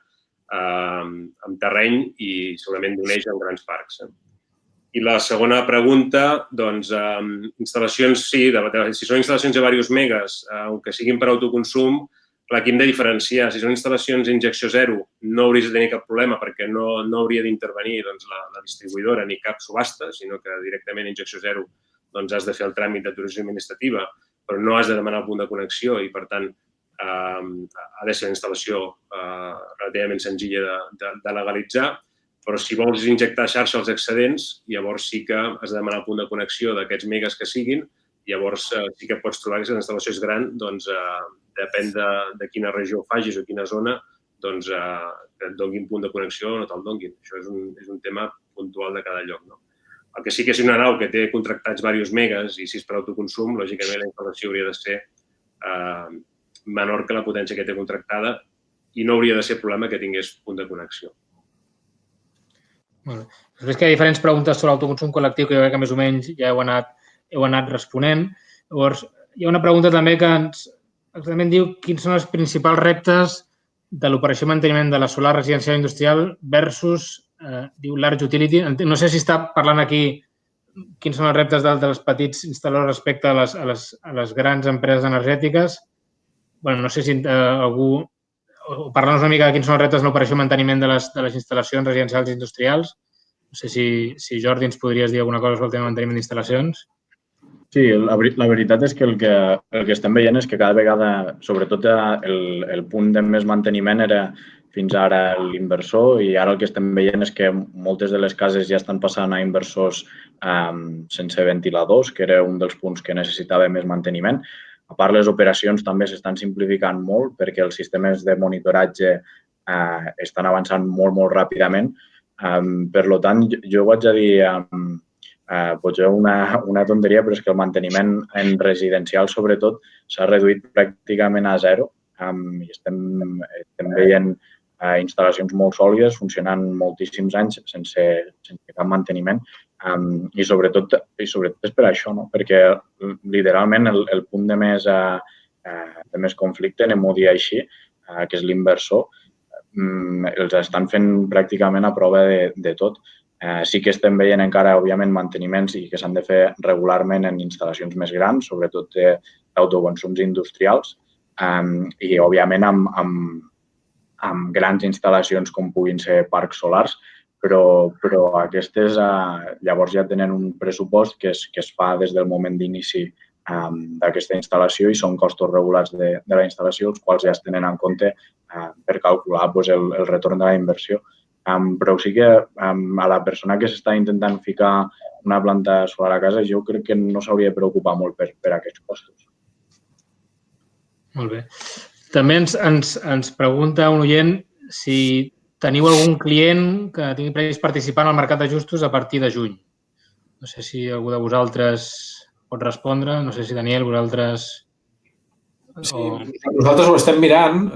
en terreny i segurament d'un eix en grans parcs. I la segona pregunta, doncs, instal·lacions, sí, si són instal·lacions de diversos megas, que siguin per autoconsum, clar, aquí hem de diferenciar. Si són instal·lacions d'injecció zero, no hauries de tenir cap problema perquè no hauria d'intervenir la distribuïdora ni cap subhasta, sinó que directament injecció zero has de fer el tràmit d'autorització administrativa, però no has de demanar el punt de connexió i, per tant, ha de ser una instal·lació relativament senzilla de legalitzar, però si vols injectar a xarxa els excedents, llavors sí que has de demanar el punt de connexió d'aquests megas que siguin, llavors sí que pots trobar que si la instal·lació és gran, doncs depèn de quina regió ho facis o quina zona, doncs que et donguin punt de connexió o no te'l donguin. Això és un tema puntual de cada lloc. El que sí que és una nau que té contractats diversos megas i si és per autoconsum, lògicament la instal·lació hauria de ser menor que la potència que té contractada i no hauria de ser problema que tingués punt de connexió. Molt bé. Després que hi ha diferents preguntes sobre l'autoconsum col·lectiu que jo crec que més o menys ja heu anat responent. Llavors, hi ha una pregunta també que exactament diu quins són els principals reptes de l'operació i manteniment de la solar residencial industrial versus, diu, large utility. No sé si està parlant aquí quins són els reptes dels petits instal·ladors respecte a les grans empreses energètiques. Bé, no sé si algú... Parlar-nos una mica de quins són els reptes en l'operació i manteniment de les instal·lacions residencials i industrials. No sé si Jordi ens podries dir alguna cosa sobre el tema de manteniment d'instal·lacions. Sí, la veritat és que el que estem veient és que cada vegada, sobretot el punt de més manteniment era fins ara l'inversor i ara el que estem veient és que moltes de les cases ja estan passant a inversors sense ventiladors, que era un dels punts que necessitava més manteniment. A part, les operacions també s'estan simplificant molt perquè els sistemes de monitoratge estan avançant molt, molt ràpidament. Per tant, jo vaig a dir potser una tonteria, però és que el manteniment en residencial, sobretot, s'ha reduït pràcticament a zero i estem veient instal·lacions molt sòlides, funcionant moltíssims anys sense cap manteniment i sobretot és per això, no? Perquè literalment el punt de més conflicte, anem-ho a dir així, que és l'inversor, els estan fent pràcticament a prova de tot. Sí que estem veient encara, òbviament, manteniments i que s'han de fer regularment en instal·lacions més grans, sobretot d'autoconsums industrials i, òbviament, amb grans instal·lacions com puguin ser parcs solars, però aquestes llavors ja tenen un pressupost que es fa des del moment d'inici d'aquesta instal·lació i són costos regulars de la instal·lació, els quals ja es tenen en compte per calcular el retorn de la inversió. Però sí que a la persona que s'està intentant ficar una planta solar a casa, jo crec que no s'hauria de preocupar molt per aquests costos. Molt bé. També ens pregunta un oient si teniu algun client que tingui previst participar en el mercat d'ajustos a partir de juny. No sé si algú de vosaltres pot respondre. No sé si, Daniel, vosaltres... Sí, nosaltres ho estem mirant.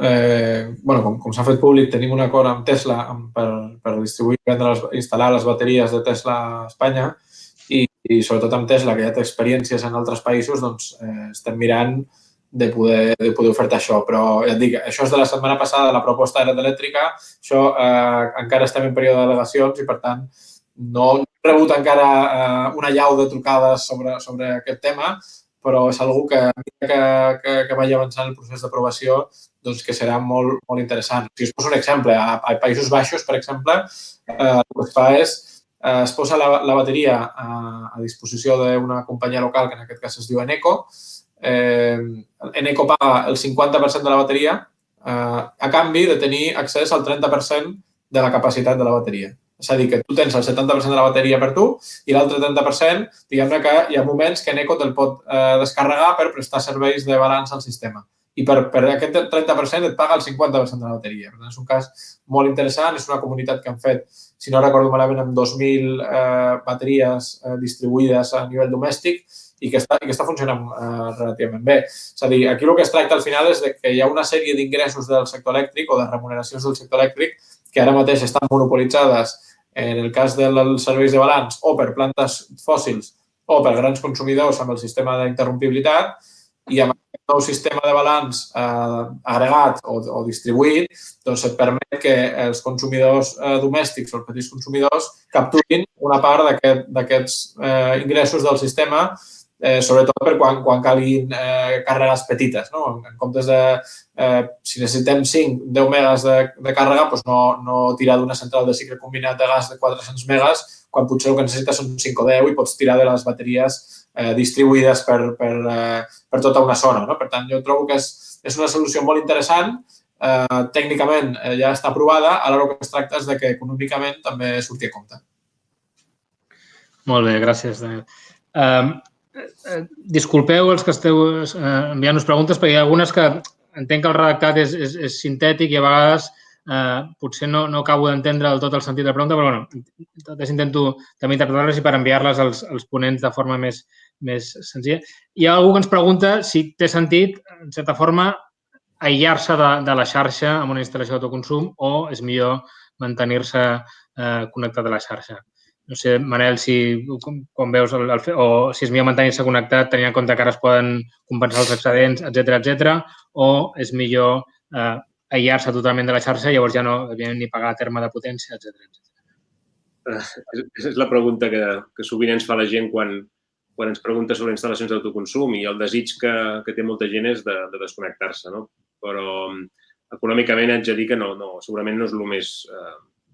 Com s'ha fet públic, tenim un acord amb Tesla per distribuir i instal·lar les bateries de Tesla a Espanya i sobretot amb Tesla, que ja té experiències en altres països, doncs estem mirant de poder ofertar això. Però ja et dic, això és de la setmana passada, la proposta era elèctrica. Això encara estem en període de delegacions i, per tant, no hem rebut encara una llau de trucades sobre aquest tema, però és algú que vagi avançant el procés d'aprovació, doncs que serà molt, molt interessant. Si us poso un exemple, a Països Baixos, per exemple, el que es fa és es posa la bateria a disposició d'una companyia local, que en aquest cas es diu Eneco. Eneco paga el 50% de la bateria a canvi de tenir accés al 30% de la capacitat de la bateria. És a dir, que tu tens el 70% de la bateria per tu i l'altre 30%, diguem-ne que hi ha moments que Eneco te'l pot descarregar per prestar serveis de balanç al sistema. I per aquest 30% et paga el 50% de la bateria. Per tant, és un cas molt interessant. És una comunitat que han fet, si no recordo malament, amb 2.000 bateries distribuïdes a nivell domèstic i que està funcionant relativament bé. És a dir, aquí el que es tracta al final és que hi ha una sèrie d'ingressos del sector elèctric o de remuneracions del sector elèctric que ara mateix estan monopolitzades en el cas dels serveis de balanç o per plantes fòssils o per grans consumidors amb el sistema d'interrompibilitat i amb aquest nou sistema de balanç agregat o distribuït doncs et permet que els consumidors domèstics o els petits consumidors capturin una part d'aquests ingressos del sistema, sobretot per quan calguin càrregues petites. En comptes de, si necessitem 5-10 megas de càrrega, no tirar d'una central de cicle combinat de gas de 400 megas, quan potser el que necessites són 5 o 10 i pots tirar de les bateries distribuïdes per tota una zona. Per tant, jo trobo que és una solució molt interessant. Tècnicament ja està aprovada, ara el que es tracta és que econòmicament també surti a compte. Molt bé, gràcies, Daniel. Disculpeu els que esteu enviant-nos preguntes perquè hi ha algunes que entenc que el redactat és sintètic i a vegades potser no acabo d'entendre del tot el sentit de la pregunta, però totes intento també interpretar-les i per enviar-les als ponents de forma més senzilla. Hi ha algú que ens pregunta si té sentit, en certa forma, aïllar-se de la xarxa amb una instal·lació d'autoconsum o és millor mantenir-se connectat a la xarxa. No sé, Manel, com veus, o si és millor mantenir-se connectat tenint en compte que ara es poden compensar els excedents, etcètera, o és millor aïllar-se totalment de la xarxa i llavors ja no ni pagar a terme de potència, etcètera. És la pregunta que sovint ens fa la gent quan ens pregunta sobre instal·lacions d'autoconsum i el desig que té molta gent és de desconnectar-se, no? Però econòmicament haig de dir que no, segurament no és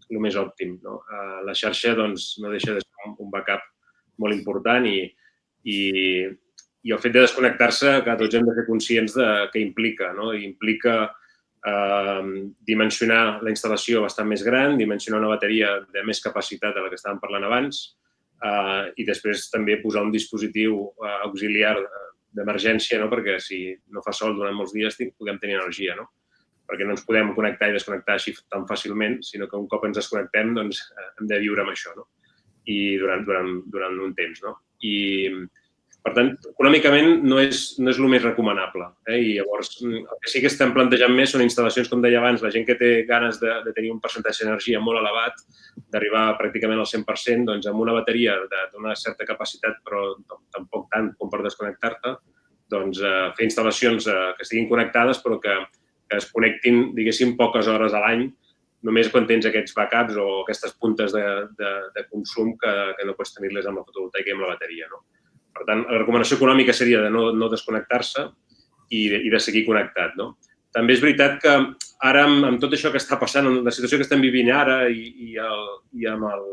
el més òptim, no? La xarxa doncs, no deixa de ser un backup molt important i el fet de desconnectar-se que tots hem de ser conscients de què implica, no? Implica dimensionar la instal·lació bastant més gran, dimensionar una bateria de més capacitat de la que estàvem parlant abans i després també posar un dispositiu auxiliar d'emergència, no? Perquè si no fa sol durant molts dies puguem tenir energia, no? Perquè no ens podem connectar i desconnectar així tan fàcilment, sinó que un cop ens desconnectem doncs, hem de viure amb això, no? I durant un temps, no? I, per tant, econòmicament no és el més recomanable. I llavors, el que sí que estem plantejant més són instal·lacions, com deia abans, la gent que té ganes de tenir un percentatge d'energia molt elevat, d'arribar pràcticament al 100%, doncs amb una bateria d'una certa capacitat, però tampoc tant com per desconnectar-te, doncs fer instal·lacions que estiguin connectades però que es connectin, diguéssim, poques hores a l'any, només quan tens aquests backups o aquestes puntes de consum que no pots tenir-les amb la fotovoltaica i amb la bateria, no? Per tant, la recomanació econòmica seria de no desconnectar-se i de seguir connectat, no? També és veritat que ara, amb tot això que està passant, amb la situació que estem vivint ara i amb el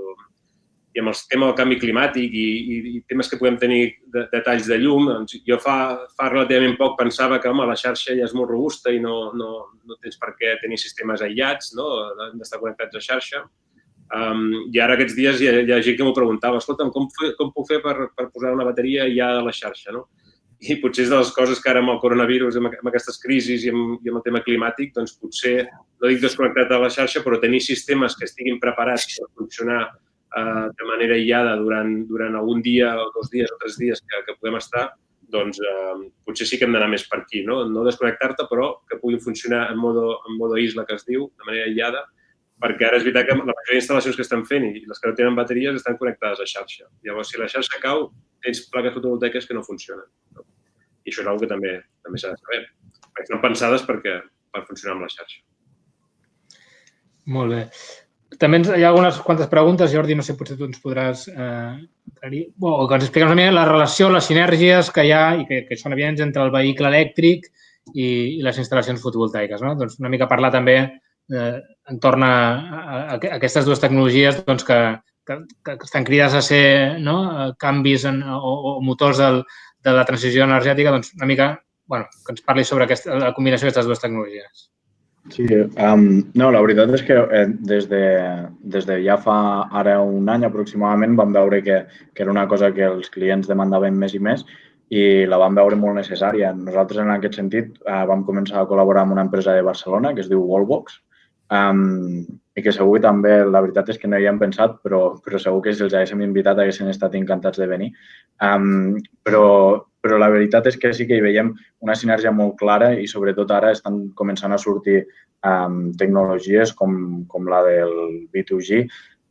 tema del canvi climàtic i temes que podem tenir de talls de llum, doncs jo fa relativament poc pensava que la xarxa ja és molt robusta i no tens per què tenir sistemes aïllats, no? Hem d'estar connectats a xarxa. I ara aquests dies hi ha gent que m'ho preguntava, escolta'm, com puc fer per posar una bateria aïllada a la xarxa, no? I potser és de les coses que ara amb el coronavirus, amb aquestes crisis i amb el tema climàtic, doncs potser, no dic desconnectat de la xarxa, però tenir sistemes que estiguin preparats per funcionar de manera aïllada durant algun dia o 2 dies o 3 dies que podem estar, doncs potser sí que hem d'anar més per aquí, no? No desconnectar-te, però que puguin funcionar en modo isla, que es diu, de manera aïllada, perquè ara és veritat que la majoria d'instal·lacions que estem fent i les que no tenen bateries estan connectades a xarxa. Llavors, si la xarxa cau, tens plaques fotovoltaiques que no funcionen. I això és una cosa que també s'ha de saber. Perquè estan pensades per funcionar amb la xarxa. Molt bé. També hi ha algunes quantes preguntes, Jordi, no sé, potser tu ens podràs aclarir, o que ens expliquem una mica la relació, les sinergies que hi ha i que són evidents entre el vehicle elèctric i les instal·lacions fotovoltaiques, no? Doncs una mica parlar també entorn a aquestes dues tecnologies que estan cridades a ser canvis o motors de la transició energètica, doncs una mica que ens parli sobre la combinació d'aquestes dues tecnologies. Sí, no, la veritat és que des de ja fa ara un any aproximadament vam veure que era una cosa que els clients demandaven més i més i la vam veure molt necessària. Nosaltres, en aquest sentit, vam començar a col·laborar amb una empresa de Barcelona que es diu Wallbox i que segur que també, la veritat és que no hi hem pensat, però segur que si els haguéssim invitat haguessin estat encantats de venir. Però la veritat és que sí que hi veiem una sinergia molt clara i sobretot ara estan començant a sortir tecnologies com la del V2G,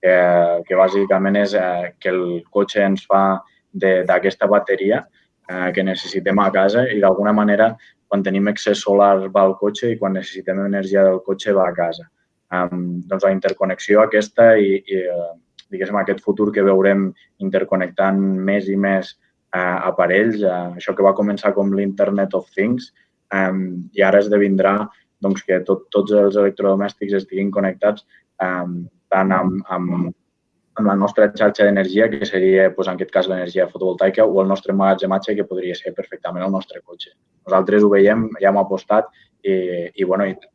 que bàsicament és que el cotxe ens fa d'aquesta bateria que necessitem a casa i d'alguna manera quan tenim excés solar va al cotxe i quan necessitem energia del cotxe va a casa. Doncs la interconnexió aquesta i diguéssim aquest futur que veurem interconnectant més i més aparells, això que va començar com l'Internet of Things i ara esdevindrà que tots els electrodomèstics estiguin connectats tant amb la nostra xarxa d'energia, que seria, en aquest cas, l'energia fotovoltaica o el nostre emmagatzematge, que podria ser perfectament el nostre cotxe. Nosaltres ho veiem, ja hem apostat i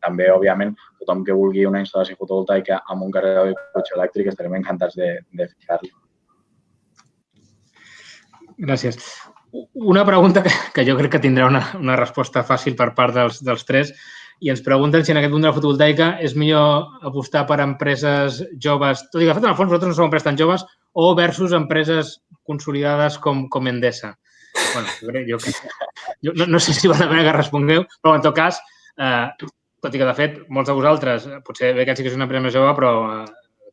també, òbviament, tothom que vulgui una instal·lació fotovoltaica amb un carregador de cotxe elèctric estarem encantats de fer-li. Gràcies. Una pregunta que jo crec que tindrà una resposta fàcil per part dels tres i ens pregunten si en aquest punt de la fotovoltaica és millor apostar per empreses joves, tot i que de fet en el fons nosaltres no som empreses tan joves, o versus empreses consolidades com Endesa. Jo no sé si val la pena que respongueu, però en tot cas, tot i que de fet molts de vosaltres, potser bé que sí que és una empresa més jove, però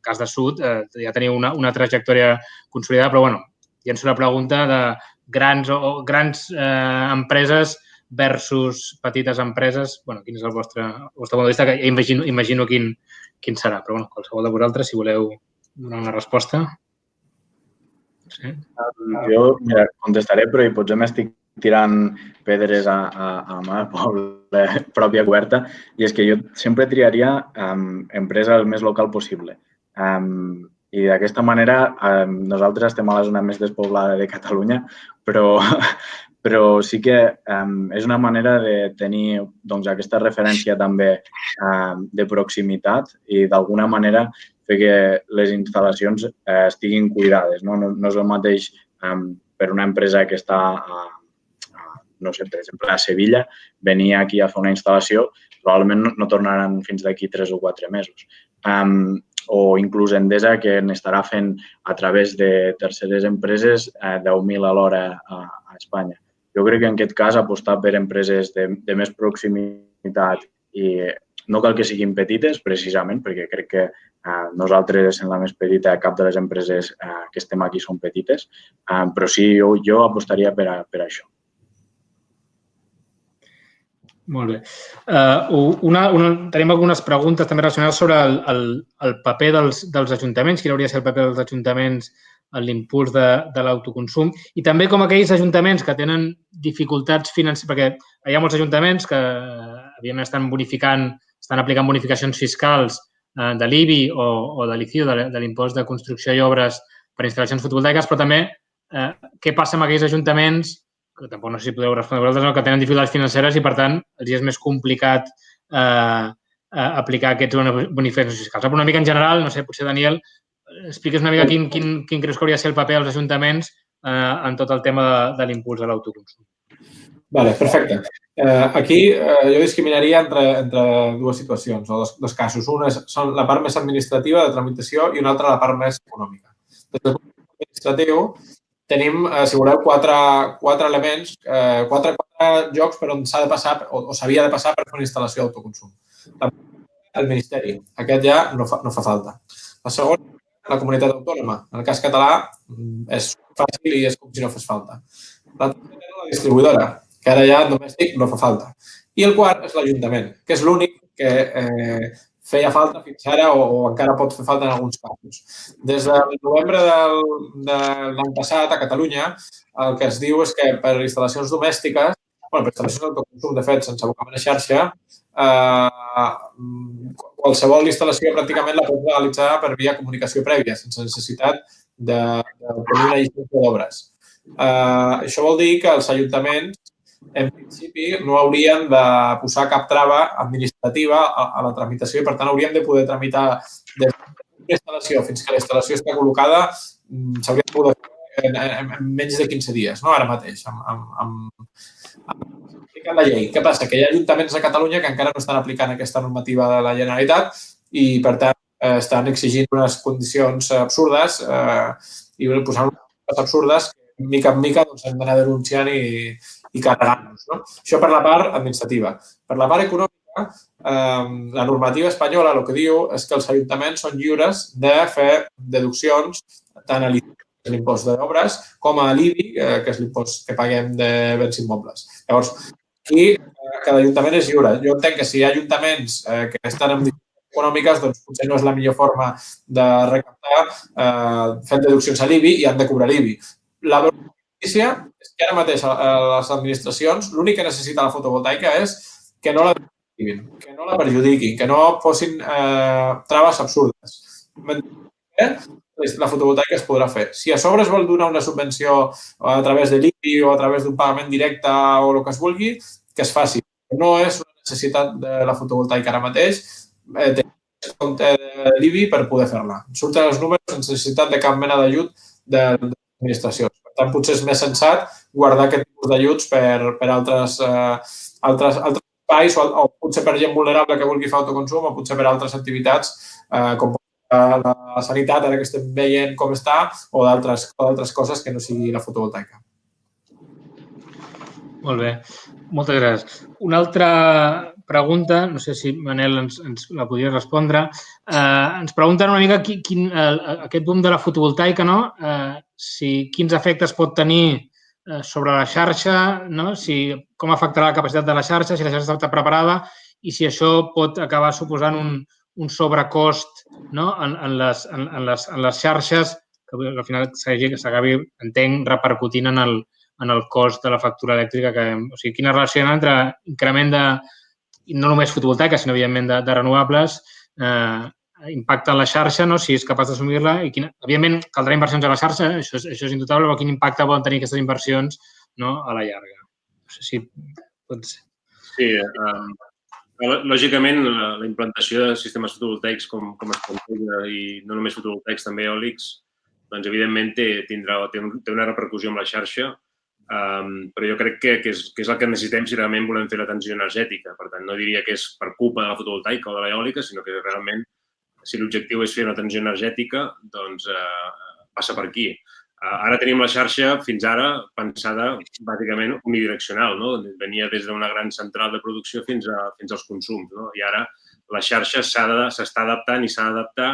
cas de Sud ja teniu una trajectòria consolidada, però bueno, llenço la pregunta de grans empreses versus petites empreses. Bueno, quin és el vostre punt de vista? Que imagino quin serà, però bueno, qualsevol de vosaltres, si voleu donar una resposta. Sí. Jo contestaré, però potser m'estic tirant pedres a mà pròpia coberta, i és que jo sempre triaria empresa el més local possible. I d'aquesta manera nosaltres estem a la zona més despoblada de Catalunya, però sí que és una manera de tenir aquesta referència també de proximitat i d'alguna manera fer que les instal·lacions estiguin cuidades. No és el mateix per una empresa que està no sé, per exemple, a Sevilla, venir aquí a fer una instal·lació, probablement no tornaran fins d'aquí 3 o 4 mesos. O inclús Endesa, que n'estarà fent a través de terceres empreses 10.000 a l'hora a Espanya. Jo crec que en aquest cas apostar per empreses de més proximitat i no cal que siguin petites, precisament, perquè crec que nosaltres, en la més petita, cap de les empreses que estem aquí són petites, però sí, jo apostaria per això. Molt bé. Tenim algunes preguntes també relacionades sobre el paper dels ajuntaments, quin hauria de ser el paper dels ajuntaments en l'impuls de l'autoconsum i també com aquells ajuntaments que tenen dificultats financeres, perquè hi ha molts ajuntaments que evidentment estan aplicant bonificacions fiscals de l'IBI o de l'ICIO, de l'impost de construcció i obres per instal·lacions fotovoltaiques, però també què passa amb aquells ajuntaments que tampoc no sé si podeu respondre vosaltres, que tenen dificultats financeres i, per tant, els és més complicat aplicar aquests bonificacions fiscals. Però una mica en general, no sé, potser, Daniel, expliques una mica quin creus que hauria de ser el paper dels ajuntaments en tot el tema de l'impuls a l'autoconsum. Vale, perfecte. Aquí jo discriminaria entre dues situacions, o dos casos. Una és la part més administrativa de tramitació i una altra la part més econòmica. Des del punt administratiu, tenim, si voleu, quatre elements, quatre jocs per on s'ha de passar o s'havia de passar per fer una instal·lació d'autoconsum. El Ministeri. Aquest ja no fa falta. La segona, la comunitat autònoma. En el cas català és fàcil i és com si no fes falta. La tercera, la distribuïdora, que ara ja només dic no fa falta. I el quart és l'Ajuntament, que és l'únic que feia falta fins ara o encara pot fer falta en alguns casos. Des del novembre de l'any passat a Catalunya, el que es diu és que per instal·lacions domèstiques, per instal·lacions d'autoconsum, de fet, sense abocament a xarxa, qualsevol instal·lació pràcticament la pot realitzar per via comunicació prèvia, sense necessitat de tenir una llicència d'obres. Això vol dir que els ajuntaments en principi no haurien de posar cap trava administrativa a la tramitació i, per tant, haurien de poder tramitar des de la instal·lació fins que la instal·lació està col·locada, s'hauria de poder fer en menys de 15 dies, no? Ara mateix, aplicant la llei. Què passa? Que hi ha ajuntaments a Catalunya que encara no estan aplicant aquesta normativa de la Generalitat i, per tant, estan exigint unes condicions absurdes i posant unes condicions absurdes que, mica en mica, hem d'anar denunciant i carregant-nos. Això per la part administrativa. Per la part econòmica, la normativa espanyola el que diu és que els ajuntaments són lliures de fer deduccions tant a l'impost d'obres com a l'IBI, que és l'impost que paguem de béns immobles. Llavors, aquí cada ajuntament és lliure. Jo entenc que si hi ha ajuntaments que estan en dificultats econòmiques, doncs potser no és la millor forma de recaptar fent deduccions a l'IBI i han de cobrar l'IBI. La bona notícia és que ara mateix les administracions l'únic que necessita la fotovoltaica és que no la perjudiquin, que no posin traves absurdes. La fotovoltaica es podrà fer. Si a sobre es vol donar una subvenció a través de l'IBI o a través d'un pagament directe o el que es vulgui, que es faci. No és una necessitat de la fotovoltaica ara mateix tenir compte de l'IBI per poder fer-la. Surten els números sense necessitat de cap mena d'ajut de l'administració. Per tant, potser és més sensat guardar aquest tipus d'ajuts per altres espais o potser per gent vulnerable que vulgui fer autoconsum o potser per altres activitats com la sanitat, ara que estem veient com està, o d'altres coses que no sigui la fotovoltaica. Molt bé. Moltes gràcies. Una altra pregunta, no sé si Manel ens la podria respondre, ens pregunten una mica aquest boom de la fotovoltaica, no? Quins efectes pot tenir sobre la xarxa, no? Com afectarà la capacitat de la xarxa, si la xarxa està preparada i si això pot acabar suposant un sobrecost, no? en les xarxes que al final s'acabi, entenc, repercutint en el cost de la factura elèctrica. O sigui, quina relació hi ha entre increment de, no només fotovoltaica, sinó evidentment de renovables, impacta en la xarxa, no? Si és capaç d'assumir-la i evidentment caldrà inversions a la xarxa, això és indubtable, però quin impacte poden tenir aquestes inversions, no, a la llarga. No sé si pots... Sí, lògicament la implantació de sistemes fotovoltaics com es planteja i no només fotovoltaics, també eòlics, doncs evidentment té una repercussió amb la xarxa, però jo crec que és el que necessitem si realment volem fer la transició energètica. Per tant, no diria que és per culpa de la fotovoltaica o de l'eòlica, sinó que realment, si l'objectiu és fer una transició energètica, doncs passa per aquí. Ara tenim la xarxa, fins ara, pensada bàsicament unidireccional, no? Venia des d'una gran central de producció fins als consums, no? I ara la xarxa s'està adaptant i s'ha d'adaptar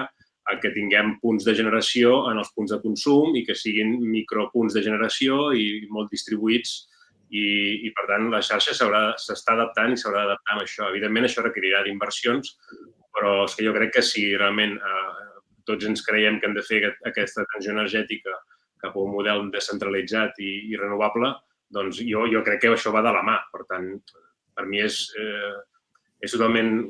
a que tinguem punts de generació en els punts de consum i que siguin micropunts de generació i molt distribuïts i per tant, la xarxa s'està adaptant i s'haurà d'adaptar amb això. Evidentment, això requerirà d'inversions, però és que jo crec que si realment tots ens creiem que hem de fer aquesta transició energètica cap a un model descentralitzat i renovable, doncs jo crec que això va de la mà. Per tant, per mi és totalment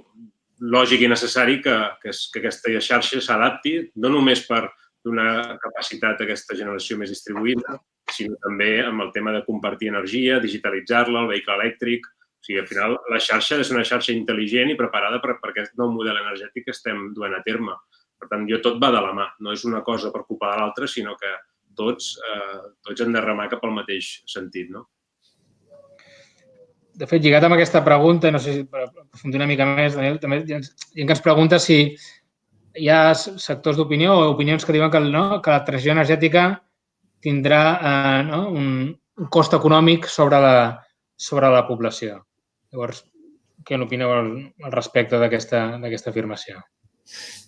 lògic i necessari que aquesta xarxa s'adapti, no només per donar capacitat a aquesta generació més distribuïda, sinó també amb el tema de compartir energia, digitalitzar-la, el vehicle elèctric. O sigui, al final, la xarxa és una xarxa intel·ligent i preparada per aquest nou model energètic que estem duent a terme. Per tant, tot va de la mà. No és una cosa per culpa de l'altra, sinó que tots hem de remar cap al mateix sentit, no? De fet, lligat amb aquesta pregunta, no sé si per aprofundir una mica més, Daniel, també hi ha gent que ens pregunta si hi ha sectors d'opinió o opinions que diuen que la transició energètica tindrà un cost econòmic sobre la població. Llavors, què n'opineu al respecte d'aquesta afirmació?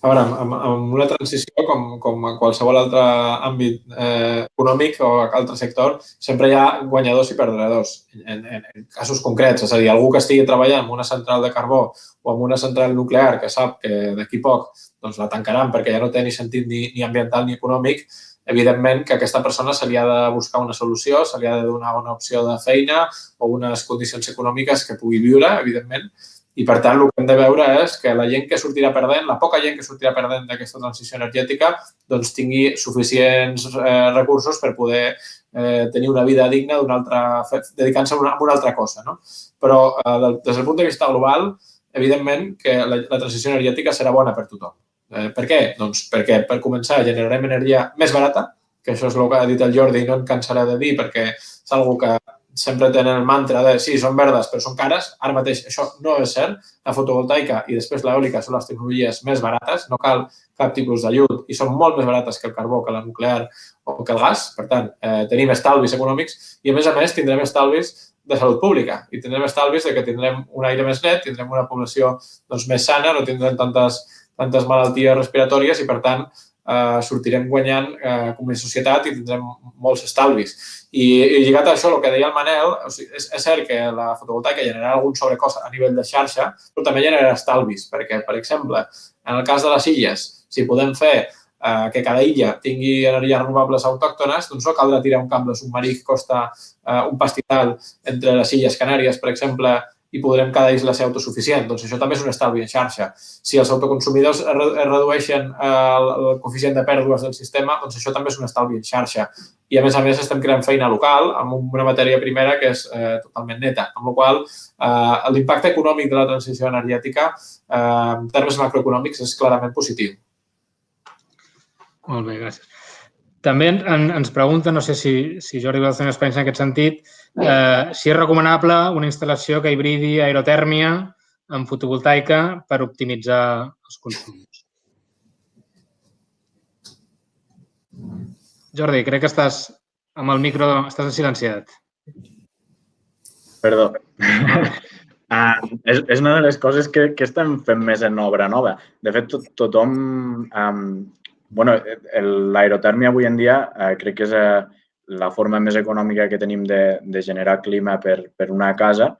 A veure, amb una transició, com en qualsevol altre àmbit econòmic o altre sector, sempre hi ha guanyadors i perdedors en casos concrets. És a dir, algú que estigui treballant en una central de carbó o en una central nuclear que sap que d'aquí poc doncs, la tancaran perquè ja no té ni sentit ni ambiental ni econòmic, evidentment que a aquesta persona se li ha de buscar una solució, se li ha de donar una opció de feina o unes condicions econòmiques que pugui viure, evidentment. I, per tant, el que hem de veure és que la gent que sortirà perdent, la poca gent que sortirà perdent d'aquesta transició energètica, doncs tingui suficients recursos per poder tenir una vida digna dedicant-se a una altra cosa. No? Però, des del punt de vista global, evidentment que la transició energètica serà bona per tothom. Per què? Doncs perquè, per començar, generarem energia més barata, que això és el que ha dit el Jordi i no em cansaré de dir perquè és una que sempre tenen el mantra de sí, són verdes però són cares. Ara mateix això no és cert. La fotovoltaica i després l'eòlica són les tecnologies més barates, no cal cap tipus d'ajut i són molt més barates que el carbó, que la nuclear o que el gas. Per tant, tenim estalvis econòmics i, a més, tindrem estalvis de salut pública i tindrem estalvis de que tindrem un aire més net, tindrem una població més sana, no tindrem tantes malalties respiratòries i, per tant, sortirem guanyant com a societat i tindrem molts estalvis. I lligat a això, el que deia el Manel, és cert que la fotovoltaica generarà algun sobrecost a nivell de xarxa, però també generarà estalvis, perquè, per exemple, en el cas de les illes, si podem fer que cada illa tingui energies renovables autòctones, doncs no caldrà tirar un cable submarí que costa un pastizal entre les Illes Canàries, per exemple, i podrem cada isla ser autosuficient. Doncs això també és un estalvi en xarxa. Si els autoconsumidors redueixen el coeficient de pèrdues del sistema, doncs això també és un estalvi en xarxa. I, a més, estem creant feina local amb una matèria primera que és totalment neta. Amb la qual cosa, l'impacte econòmic de la transició energètica en termes macroeconòmics és clarament positiu. Molt bé, gràcies. També ens pregunta, no sé si Jordi va tenir experiència en aquest sentit, si és recomanable una instal·lació que hibridi aerotèrmia amb fotovoltaica per optimitzar els consums. Jordi, crec que estàs amb el micro, estàs silenciat. Perdó. És una de les coses que estem fent més en obra nova. De fet, tothom... L'aerotèrmia avui en dia crec que és la forma més econòmica que tenim de generar clima per una casa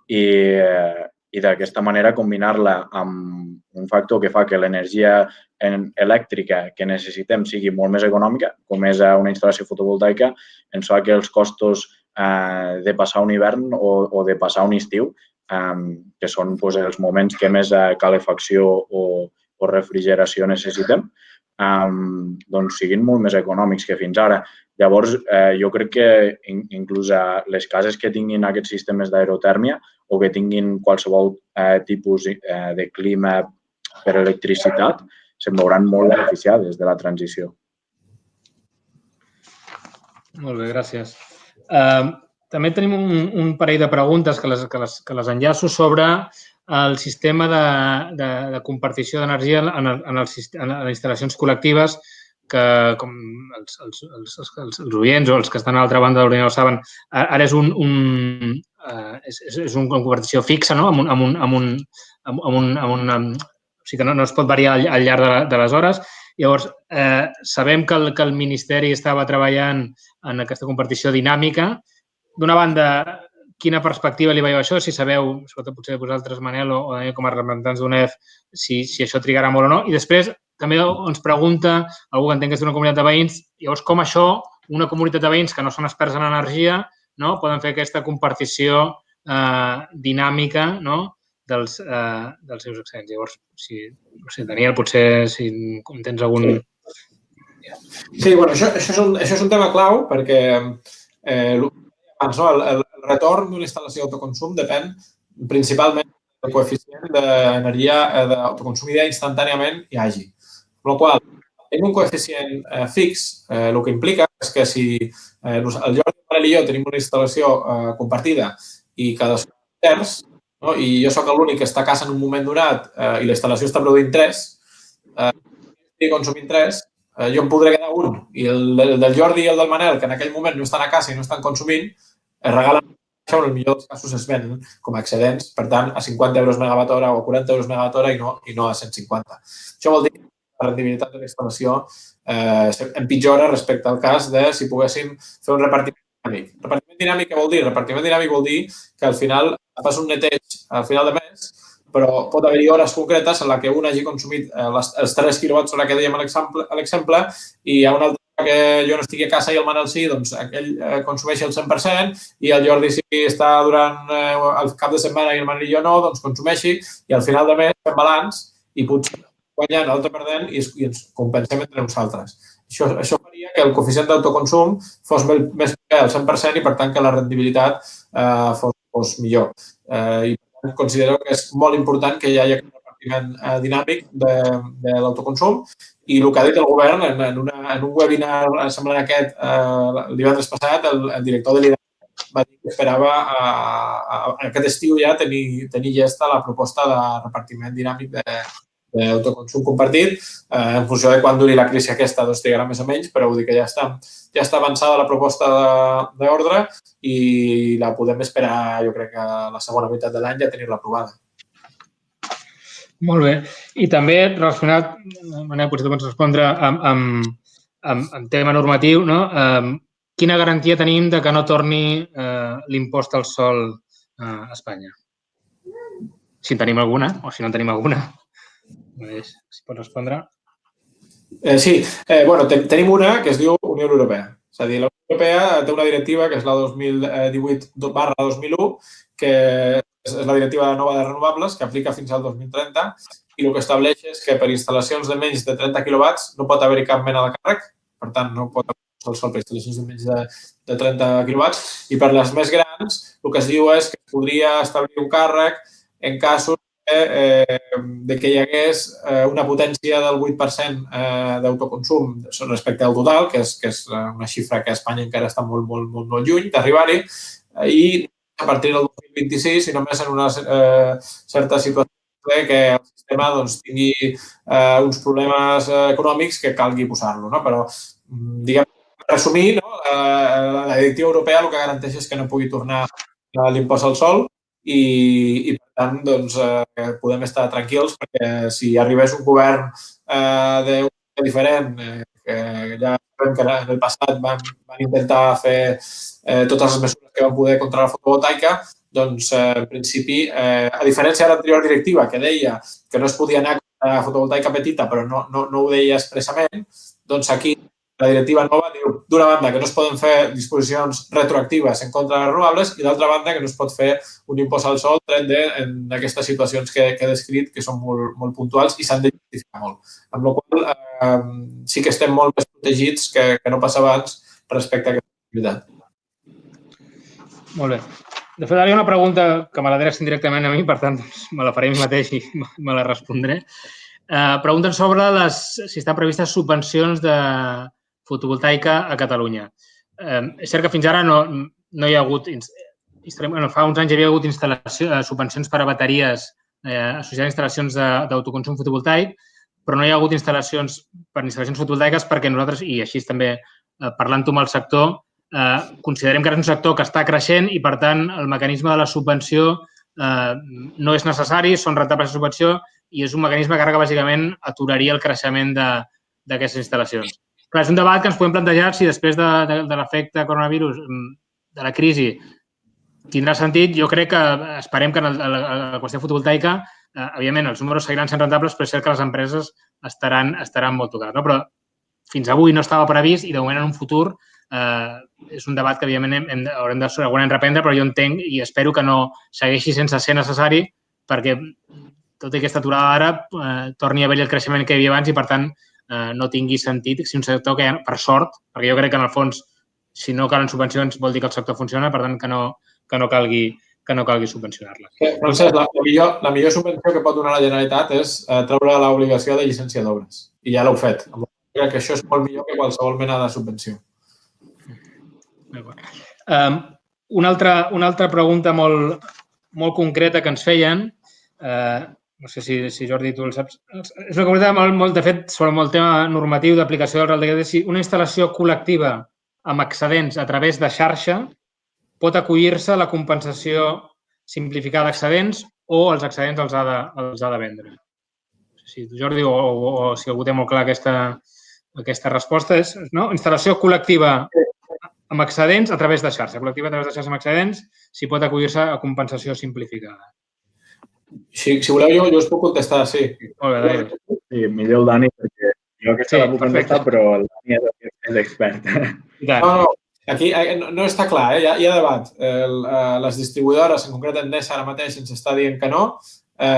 i d'aquesta manera combinar-la amb un factor que fa que l'energia elèctrica que necessitem sigui molt més econòmica, com és una instal·lació fotovoltaica, ens fa que els costos de passar un hivern o de passar un estiu, que són els moments que més calefacció o refrigeració necessitem, doncs siguin molt més econòmics que fins ara. Llavors, jo crec que inclús les cases que tinguin aquests sistemes d'aerotèrmia o que tinguin qualsevol tipus de clima per electricitat se'n veuran molt beneficiades de la transició. Molt bé, gràcies. També tenim un parell de preguntes que les enllaço sobre el sistema de compartició d'energia en les instal·lacions col·lectives que, com els oients o els que estan a l'altra banda de l'ordinador saben, ara és una compartició fixa, no? O sigui que no es pot variar al llarg de les hores. Llavors, sabem que el Ministeri estava treballant en aquesta compartició dinàmica. D'una banda, quina perspectiva li veieu això? Si sabeu, sobretot potser vosaltres, Manel, o com a representants d'UNEF, si això trigarà molt o no. I després també ens pregunta algú que entenc que és d'una comunitat de veïns, llavors com això, una comunitat de veïns que no són experts en energia, poden fer aquesta compartició dinàmica dels seus excedents. Llavors, no sé, Daniel, potser si tens algun... Sí, bueno, això és un tema clau perquè el retorn d'una instal·lació d'autoconsum depèn principalment del coeficient d'energia d'autoconsum instantàniament hi hagi. Amb la qual cosa, tenim un coeficient fix, el que implica és que si el Jordi i jo tenim una instal·lació compartida i cadascú terç, i jo soc l'únic que està a casa en un moment donat i la instal·lació està produint 3, i consumint 3, jo em podré quedar un. I el del Jordi i el del Manel, que en aquell moment no estan a casa i no estan consumint, es regalen, en el millor dels casos es venen com a excedents, per tant, a 50 euros megawatt hora o a 40 euros megawatt hora i no a 150. Això vol dir que la rendibilitat de la instal·lació empitjora respecte al cas de si poguéssim fer un repartiment dinàmic. Repartiment dinàmic què vol dir? Repartiment dinàmic vol dir que al final fas un neteig al final de mes, però pot haver-hi hores concretes en què un hagi consumit els 3 kWh que dèiem a l'exemple i hi ha un altre que jo no estigui a casa i el Manel sí, doncs aquell consumeixi el 100% i el Jordi sí està durant el cap de setmana i el Manel i jo no, doncs consumeixi i al final de mes fem balanç i potser guanyant, l'altre perdent i ens compensem entre nosaltres. Això faria que el coeficient d'autoconsum fos més bé al 100% i per tant que la rendibilitat fos millor. I per tant considero que és molt important que hi hagi aquest repartiment dinàmic de l'autoconsum i el que ha dit el govern en un webinar semblant a aquest el divendres passat, el director de l'IDAC va dir que esperava aquest estiu ja tenir llesta la proposta de repartiment dinàmic d'autoconsum compartit. En funció de quan duri la crisi aquesta, doncs trigarà més o menys, però vull dir que ja està avançada la proposta d'ordre i la podem esperar, jo crec que a la segona meitat de l'any ja tenir-la aprovada. Molt bé. I també relacionat, Manel, potser tu pots respondre amb tema normatiu, no? Quina garantia tenim de que no torni l'impost al sòl a Espanya? Si en tenim alguna o si no en tenim alguna. Si pots respondre. Sí. Bueno, tenim una que es diu Unió Europea. És a dir, la Unió Europea té una directiva que és la 2018/2001, que és la directiva nova de renovables que aplica fins al 2030 i el que estableix és que per instal·lacions de menys de 30 quilowatts no pot haver-hi cap mena de càrrec, per tant, no pot haver-hi el sol per instal·lacions de menys de 30 quilowatts i per les més grans el que es diu és que es podria establir un càrrec en casos de que hi hagués una potència del 8% d'autoconsum respecte al total, que és una xifra que a Espanya encara està molt, molt, molt, molt lluny d'arribar-hi, i a partir del 2026 i només en una certa situació que el sistema tingui uns problemes econòmics que calgui posar-lo. Però, diguem, per resumir, la directiva europea el que garanteix és que no pugui tornar l'impost al sòl i per tant, doncs, podem estar tranquils perquè si arribés un govern d'un diferent, que ja sabem que en el passat van intentar fer totes les mesures que van poder contra la fotovoltaica, doncs, en principi, a diferència de l'anterior directiva que deia que no es podia anar a fotovoltaica petita però no ho deia expressament, doncs aquí la directiva nova diu, d'una banda, que no es poden fer disposicions retroactives en contra de les renovables i d'altra banda que no es pot fer un impost al sol tret en aquestes situacions que he descrit que són molt puntuals i s'han de justificar molt. Amb la qual cosa, sí que estem molt més protegits que no passava abans respecte a aquesta possibilitat. Molt bé. De fet, ara hi ha una pregunta que me l'adrecen directament a mi, per tant, me la faré a mi mateix i me la respondré. Pregunten sobre si estan previstes subvencions de fotovoltaica a Catalunya. És cert que fins ara no hi ha hagut... Fa uns anys hi havia hagut subvencions per a bateries associades a instal·lacions d'autoconsum fotovoltaic, però no hi ha hagut instal·lacions per instal·lacions fotovoltaiques perquè nosaltres, i així també parlant-ho amb el sector, considerem que és un sector que està creixent i, per tant, el mecanisme de la subvenció no és necessari, són rentables de subvenció i és un mecanisme que ara bàsicament aturaria el creixement d'aquestes instal·lacions. Clar, és un debat que ens podem plantejar si després de l'efecte coronavirus, de la crisi, tindrà sentit. Jo crec que esperem que en la qüestió fotovoltaica, evidentment, els números seguiran sent rentables, però és cert que les empreses estaran molt tocades. Però fins avui no estava previst i, de moment, en un futur, és un debat que, evidentment, haurem de segurament reprendre, però jo entenc i espero que no segueixi sense ser necessari perquè tot i aquesta aturada ara torni a haver-hi el creixement que hi havia abans i, per tant, no tingui sentit si un sector que, per sort, perquè jo crec que, en el fons, si no calen subvencions vol dir que el sector funciona, per tant, que no calgui subvencionar-la. Francesc, la millor subvenció que pot donar la Generalitat és treure l'obligació de llicència d'obres. I ja l'heu fet. Crec que això és molt millor que qualsevol mena de subvenció. Una altra pregunta molt concreta que ens feien, no sé si Jordi tu el saps, és una pregunta molt, de fet, sobre el tema normatiu d'aplicació del Real Decret, si una instal·lació col·lectiva amb excedents a través de xarxa pot acollir-se a la compensació simplificada d'excedents o els excedents els ha de vendre. No sé si tu, Jordi, o si algú té molt clar aquesta resposta, és instal·lació col·lectiva amb excedents a través de xarxa. Col·lectiva a través de xarxa amb excedents, si pot acollir-se a compensació simplificada. Si voleu, jo us puc contestar, sí. Molt bé, Dani. Sí, millor el Dani, perquè jo aquesta la puc contestar, però el Dani és l'expert. No, aquí no està clar, hi ha debat. Les distribuïdores, en concret Endesa, ara mateix ens està dient que no.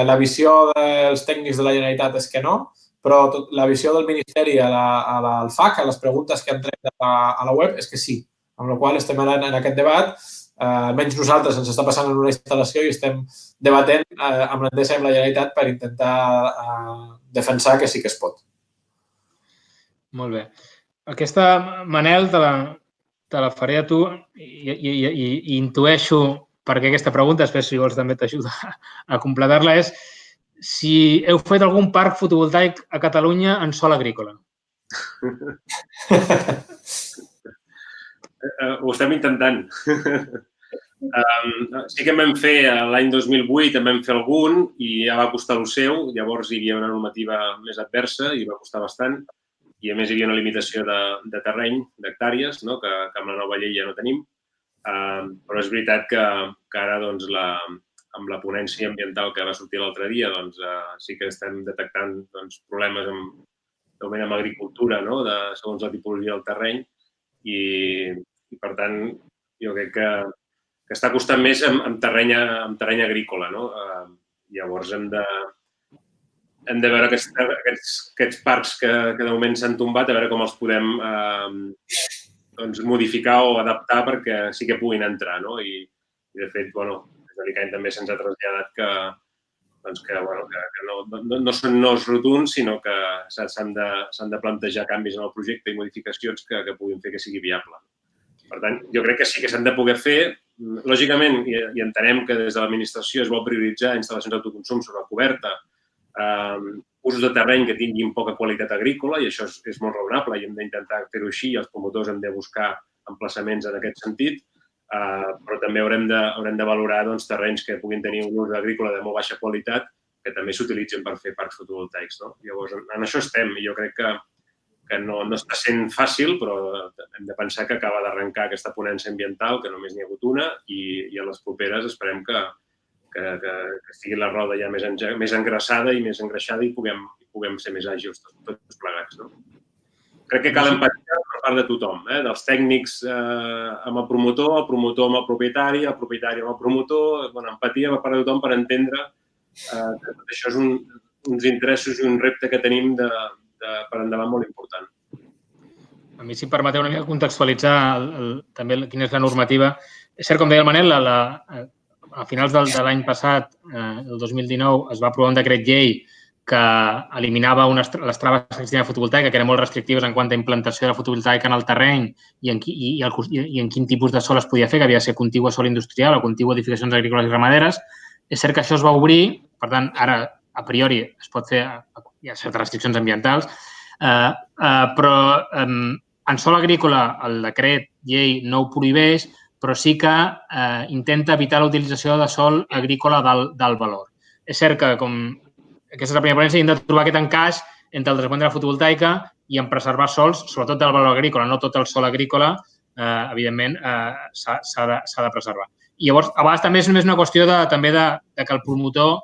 La visió dels tècnics de la Generalitat és que no, però la visió del Ministeri al FAC, a les preguntes que han tret a la web, és que sí. Amb la qual estem en aquest debat. Almenys nosaltres ens està passant en una instal·lació i estem debatent amb l'Endesa i amb la Generalitat per intentar defensar que sí que es pot. Molt bé. Aquesta, Manel, te la faré a tu i intueixo per què aquesta pregunta, després si vols també t'ajuda a completar-la, és si heu fet algun parc fotovoltaic a Catalunya en sòl agrícola. Ho estem intentant. Sí que en vam fer l'any 2008, en vam fer algun i ja va costar el seu. Llavors hi havia una normativa més adversa i va costar bastant. I a més hi havia una limitació de terreny, d'hectàrees, que amb la nova llei ja no tenim. Però és veritat que ara amb la ponència ambiental que va sortir l'altre dia sí que estem detectant problemes amb agricultura, segons la tipologia del terreny. I, per tant, jo crec que està costant més amb terreny agrícola. Llavors, hem de veure aquests parcs que de moment s'han tombat, a veure com els podem modificar o adaptar perquè sí que puguin entrar. I, de fet, des de l'ICANN també se'ns ha traslladat que no són nos rotunds, sinó que s'han de plantejar canvis en el projecte i modificacions que puguin fer que sigui viable. Per tant, jo crec que sí que s'han de poder fer. Lògicament, i entenem que des de l'administració es vol prioritzar instal·lacions d'autoconsum sobre coberta, usos de terreny que tinguin poca qualitat agrícola, i això és molt raonable i hem d'intentar fer-ho així i els promotors hem de buscar emplaçaments en aquest sentit. però també haurem de valorar terrenys que puguin tenir un ús agrícola de molt baixa qualitat que també s'utilitzen per fer parcs fotovoltaics. Llavors, en això estem i jo crec que no està sent fàcil, però hem de pensar que acaba d'arrencar aquesta ponència ambiental, que només n'hi ha hagut una, i a les properes esperem que estigui la roda ja més engraçada i més engreixada i puguem ser més àgils tots plegats. Crec que cal empatia per part de tothom, dels tècnics amb el promotor amb el propietari amb el promotor, empatia per part de tothom per entendre que tot això és uns interessos i un repte que tenim per endavant molt important. A mi, si em permeteu una mica contextualitzar també quina és la normativa. És cert, com deia el Manel, a finals de l'any passat, el 2019, es va aprovar un decret llei que eliminava les traves que existien a la fotovoltaica, que eren molt restrictives en quant a implantació de la fotovoltaica en el terreny i en quin tipus de sol es podia fer, que havia de ser contigu a sol industrial o contigu a edificacions agrícoles i ramaderes. És cert que això es va obrir, per tant, ara, a priori, es pot fer, hi ha certes restriccions ambientals, però en sol agrícola el decret llei no ho prohibeix, però sí que intenta evitar la utilització de sol agrícola d'alt valor. És cert que, com aquesta és la primera ponència, hem de trobar aquest encaix entre el desenvolupament de la fotovoltaica i en preservar sols, sobretot del valor agrícola. No tot el sol agrícola, evidentment, s'ha de preservar. I llavors, a vegades també és només una qüestió també que el promotor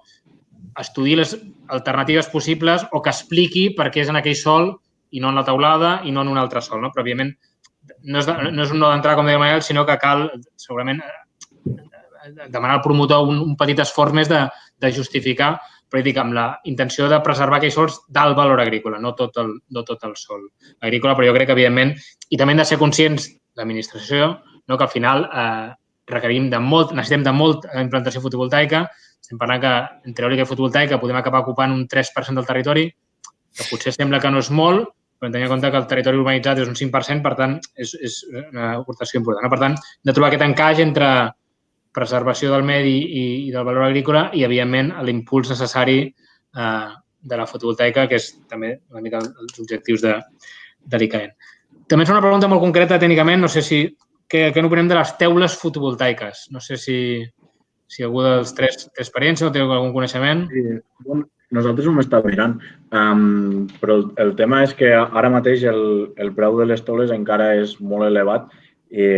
estudiï les alternatives possibles o que expliqui per què és en aquell sol i no en la teulada i no en un altre sol. Però, òbviament, no és un no d'entrada, com deia Manel, sinó que cal, segurament, demanar al promotor un petit esforç més de justificar, però dic, amb la intenció de preservar aquells sols d'alt valor agrícola, no tot el sol agrícola, però jo crec que, evidentment, i també hem de ser conscients, l'administració, que al final necessitem de molta implantació fotovoltaica. Estem parlant que entre eòlica i fotovoltaica podem acabar ocupant un 3% del territori, que potser sembla que no és molt, però tenint en compte que el territori urbanitzat és un 5%, per tant, és una aportació important. Per tant, hem de trobar aquest encaix entre preservació del medi i del valor agrícola i, evidentment, l'impuls necessari de la fotovoltaica, que és també una mica els objectius de l'ICAEN. També és una pregunta molt concreta tècnicament, no sé què n'opinem de les teules fotovoltaiques. No sé si algú dels tres té experiència o té algun coneixement. Nosaltres ho hem estat mirant, però el tema és que ara mateix el preu de les teules encara és molt elevat i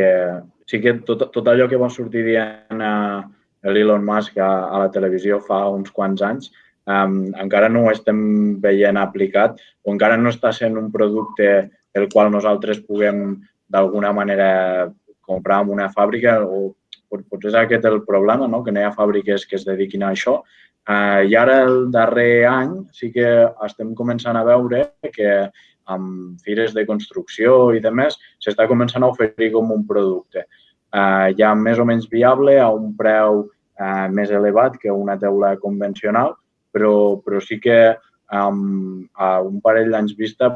sí que tot allò que va sortir dient l'Elon Musk a la televisió fa uns quants anys encara no ho estem veient aplicat o encara no està sent un producte el qual nosaltres puguem d'alguna manera comprar en una fàbrica o potser és aquest el problema, que no hi ha fàbriques que es dediquin a això. I ara, el darrer any, sí que estem començant a veure que amb fires de construcció i demés s'està començant a oferir com un producte ja més o menys viable a un preu més elevat que una teula convencional, però sí que a un parell d'anys vista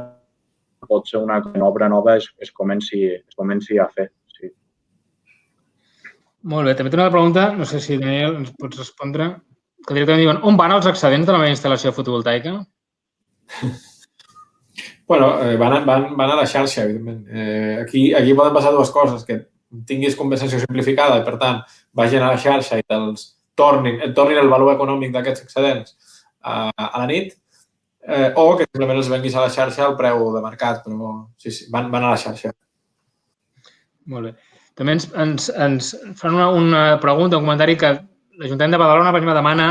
pot ser una obra nova es comenci a fer. Sí. Molt bé. També té una pregunta, no sé si Daniel ens pots respondre, que directament diuen, on van els excedents de la meva instal·lació fotovoltaica? Bueno, van a la xarxa, evidentment. Aquí poden passar dues coses, que tinguis compensació simplificada i, per tant, vagin a la xarxa i et tornin el valor econòmic d'aquests excedents a la nit, o que simplement els venguis a la xarxa al preu de mercat, però sí, van a la xarxa. Molt bé. També ens fan una pregunta, un comentari que l'Ajuntament de Badalona, per exemple, demana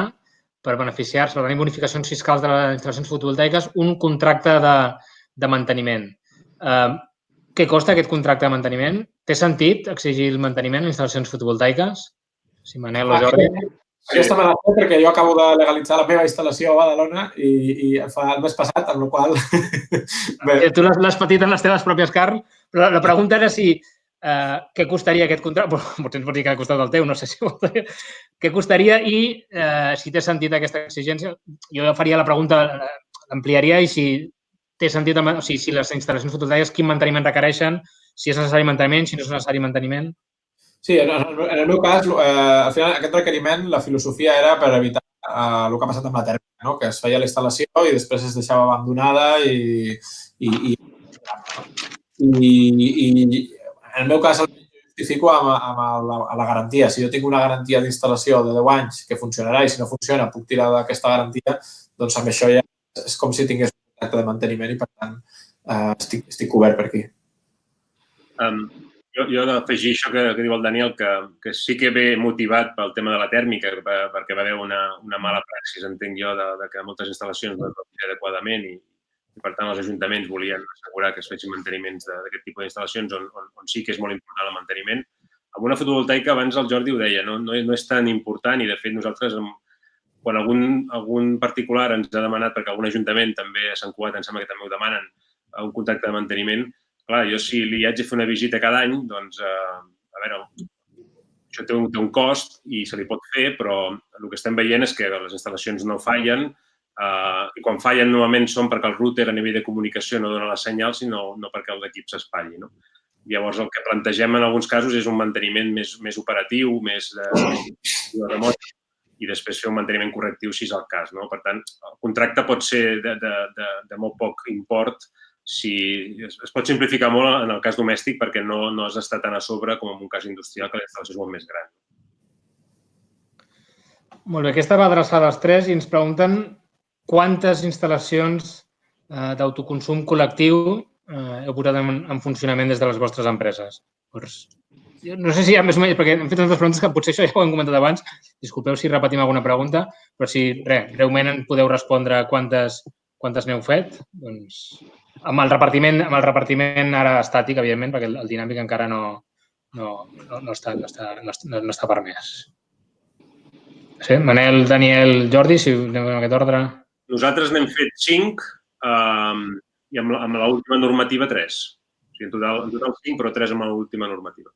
per beneficiar-se o tenir bonificacions fiscals de les instal·lacions fotovoltaiques un contracte de manteniment. Què costa aquest contracte de manteniment? Té sentit exigir el manteniment en instal·lacions fotovoltaiques? Si Manel o Jordi. Aquesta me la sé perquè jo acabo de legalitzar la meva instal·lació a Badalona i fa el mes passat, amb la qual cosa... Tu l'has patit en les teves pròpies carns, però la pregunta era si què costaria aquest contracte? Potser ens pots dir que ha costat el teu, no sé si vol dir. Què costaria i si té sentit aquesta exigència? Jo faria la pregunta, l'ampliaria i si té sentit, o sigui, si les instal·lacions fotovoltaiques quin manteniment requereixen, si és necessari manteniment, si no és necessari manteniment. Sí, en el meu cas, al final, aquest requeriment, la filosofia era per evitar el que ha passat amb la tèrmica, que es feia la instal·lació i després es deixava abandonada i en el meu cas, el que justifico amb la garantia. Si jo tinc una garantia d'instal·lació de 10 anys que funcionarà i si no funciona puc tirar d'aquesta garantia, doncs amb això ja és com si tingués un contracte de manteniment i, per tant, estic cobert per aquí. Jo he d'afegir això que diu el Daniel, que sí que ve motivat pel tema de la tèrmica, perquè va haver una mala praxis, entenc jo, que moltes instal·lacions no es van fer adequadament i, per tant, els ajuntaments volien assegurar que es fessin manteniments d'aquest tipus d'instal·lacions on sí que és molt important el manteniment. Amb una fotovoltaica, abans el Jordi ho deia, no és tan important i, de fet, nosaltres, quan algun particular ens ha demanat, perquè algun ajuntament també a Sant Cugat, em sembla que també ho demanen, un contracte de manteniment, clar, jo si li haig de fer una visita cada any, doncs, a veure, això té un cost i se li pot fer, però el que estem veient és que les instal·lacions no fallen i quan fallen normalment són perquè el router a nivell de comunicació no dona la senyal, sinó perquè l'equip s'espatlli. Llavors, el que plantegem en alguns casos és un manteniment més operatiu, més de remot i després fer un manteniment correctiu si és el cas. Per tant, el contracte pot ser de molt poc import. Es pot simplificar molt en el cas domèstic perquè no has d'estar tan a sobre com en un cas industrial que la instal·lació és molt més gran. Molt bé, aquesta va adreçada als tres i ens pregunten quantes instal·lacions d'autoconsum col·lectiu heu posat en funcionament des de les vostres empreses. No sé si hi ha més o menys, perquè hem fet tantes preguntes que potser això ja ho hem comentat abans. Disculpeu si repetim alguna pregunta, però si, breument, en podeu respondre quantes n'heu fet, doncs... Amb el repartiment ara estàtic, evidentment, perquè el dinàmic encara no està permès. Sí, Manel, Daniel, Jordi, si anem en aquest ordre. Nosaltres n'hem fet 5 i amb l'última normativa 3. O sigui, en total 5, però 3 amb l'última normativa.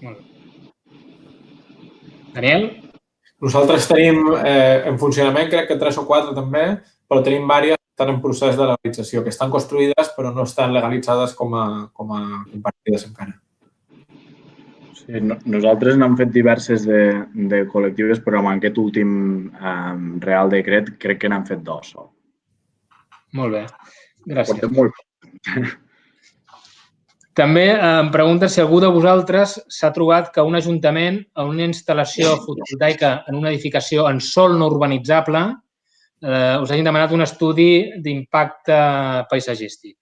Molt bé. Daniel? Nosaltres tenim en funcionament, crec que 3 o 4 també, però tenim diverses que estan en procés de legalització, que estan construïdes però no estan legalitzades com a compartides encara. Sí, nosaltres n'hem fet diverses de col·lectives, però amb aquest últim Real Decret crec que n'hem fet 2. Molt bé, gràcies. Portem molt. També em pregunta si algú de vosaltres s'ha trobat que un ajuntament a una instal·lació fotovoltaica en una edificació en sòl no urbanitzable us hagin demanat un estudi d'impacte paisatgístic.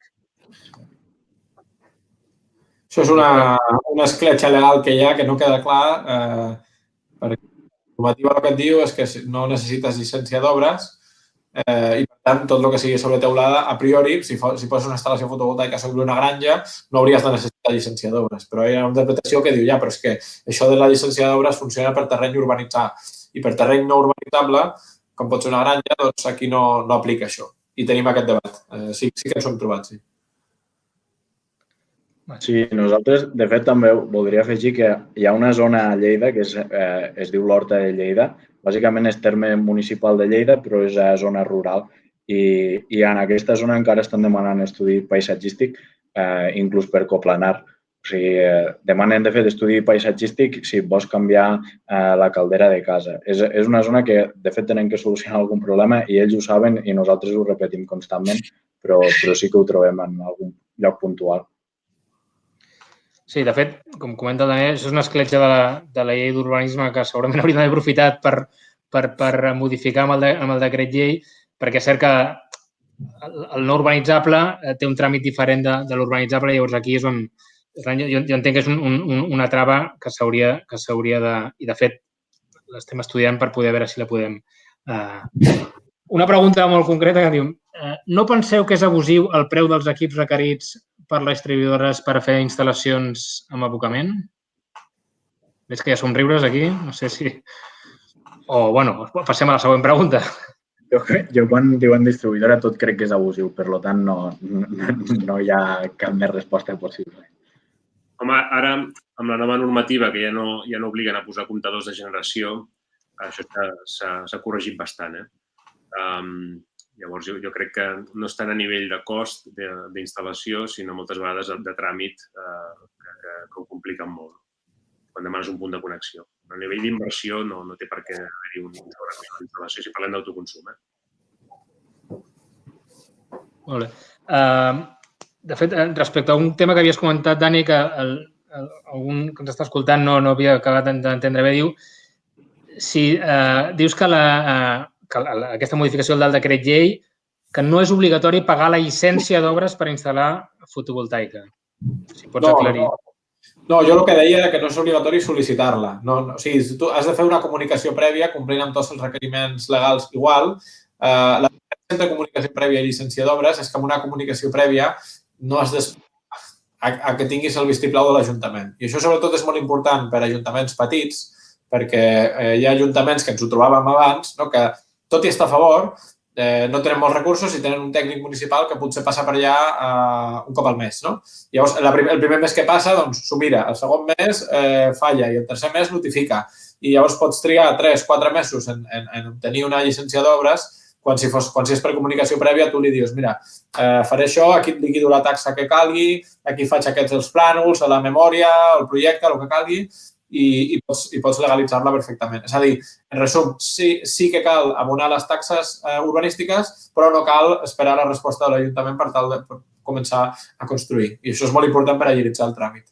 Això és una escletxa legal que hi ha que no queda clar perquè la normativa el que et diu és que no necessites llicència d'obres i, per tant, tot el que sigui sobre teulada, a priori, si poses una instal·lació fotovoltaica sobre una granja, no hauries de necessitar llicència d'obres. Però hi ha una interpretació que diu, ja, però és que això de la llicència d'obres funciona per terreny urbanitzat i per terreny no urbanitzable, com pot ser una granja, doncs aquí no aplica això. I tenim aquest debat. Sí que ens ho hem trobat, sí. Sí, nosaltres, de fet, també voldria afegir que hi ha una zona a Lleida que es diu l'Horta de Lleida. Bàsicament és terme municipal de Lleida, però és zona rural. I en aquesta zona encara estan demanant estudi paisatgístic, inclús per coplanar. O sigui, demanen, de fet, estudi paisatgístic si vols canviar la caldera de casa. És una zona que, de fet, tenen que solucionar algun problema i ells ho saben i nosaltres ho repetim constantment, però sí que ho trobem en algun lloc puntual. Sí, de fet, com comenta el Daniel, és una escletxa de la llei d'urbanisme que segurament hauríem d'haver aprofitat per modificar amb el decret llei, perquè és cert que el no urbanitzable té un tràmit diferent de l'urbanitzable, llavors aquí és on jo entenc que és una trava que s'hauria de... I, de fet, l'estem estudiant per poder veure si la podem... Una pregunta molt concreta que diu no penseu que és abusiu el preu dels equips requerits per les distribuïdores per fer instal·lacions amb abocament? Veig que hi ha somriures aquí, no sé si... O, bueno, passem a la següent pregunta. Jo quan diuen distribuïdora tot crec que és abusiu, per tant no hi ha cap més resposta possible. Home, ara, amb la nova normativa, que ja no obliguen a posar comptadors de generació, això s'ha corregit bastant. Llavors, jo crec que no és tant a nivell de cost d'instal·lació, sinó moltes vegades de tràmit que ho compliquen molt quan demanes un punt de connexió. A nivell d'inversió no té per què haver-hi una instal·lació, si parlem d'autoconsum. Molt bé. De fet, respecte a un tema que havies comentat, Dani, que algun que ens està escoltant no havia acabat d'entendre bé, dius que aquesta modificació del decret llei que no és obligatori pagar la llicència d'obres per instal·lar fotovoltaica. Si pots aclarir. No, jo el que deia era que no és obligatori sol·licitar-la. O sigui, tu has de fer una comunicació prèvia complint amb tots els requeriments legals igual. La diferència entre comunicació prèvia i llicència d'obres és que amb una comunicació prèvia no has d'esperar a que tinguis el vistiplau de l'Ajuntament. I això sobretot és molt important per a ajuntaments petits, perquè hi ha ajuntaments que ens ho trobàvem abans, que tot i estar a favor, no tenen molts recursos i tenen un tècnic municipal que potser passa per allà un cop al mes. Llavors, el primer mes que passa, doncs, s'ho mira. El segon mes falla i el tercer mes notifica. I llavors pots trigar 3-4 mesos en obtenir una llicència d'obres quan si és per comunicació prèvia tu li dius, mira, faré això, aquí et liquido la taxa que calgui, aquí faig aquests els plànols, la memòria, el projecte, el que calgui, i pots legalitzar-la perfectament. És a dir, en resum, sí que cal abonar les taxes urbanístiques, però no cal esperar la resposta de l'Ajuntament per tal de començar a construir. I això és molt important per agilitzar el tràmit.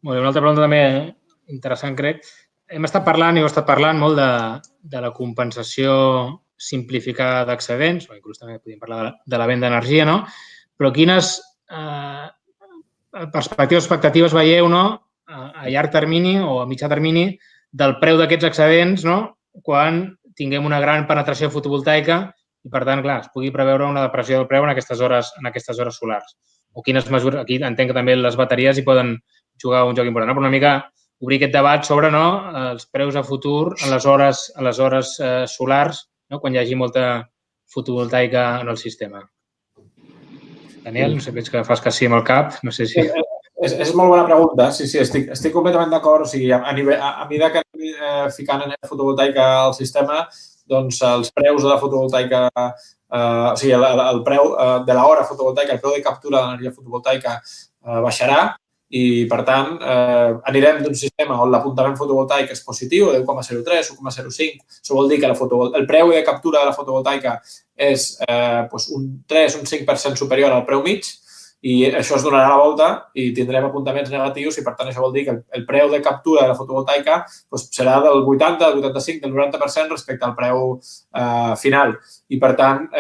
Molt bé, una altra pregunta també interessant, crec. Hem estat parlant i heu estat parlant molt de la compensació simplificada d'excedents, o inclús també podríem parlar de la venda d'energia, no? Però quines perspectives o expectatives veieu, no?, a llarg termini o a mitjà termini del preu d'aquests excedents, no?, quan tinguem una gran penetració fotovoltaica i, per tant, clar, es pugui preveure una depressió del preu en aquestes hores solars. O quines mesures, aquí entenc que també les bateries hi poden jugar un joc important, no? Però una mica obrir aquest debat sobre els preus a futur en les hores solars, quan hi hagi molta fotovoltaica en el sistema. Daniel, no sé, veig que fas que sí amb el cap, no sé si... És molt bona pregunta. Sí, estic completament d'acord. O sigui, a mesura que anem ficant en fotovoltaica al sistema, doncs els preus de la fotovoltaica, o sigui, el preu de l'hora fotovoltaica, el preu de captura de l'energia fotovoltaica baixarà i, per tant, anirem d'un sistema on l'apuntament fotovoltaic és positiu, de 1,03, 1,05. Això vol dir que el preu de captura de la fotovoltaica és un 3, un 5% superior al preu mig, i això es donarà la volta i tindrem apuntaments negatius i, per tant, això vol dir que el preu de captura de la fotovoltaica serà del 80, del 85, del 90% respecte al preu final. I, per tant,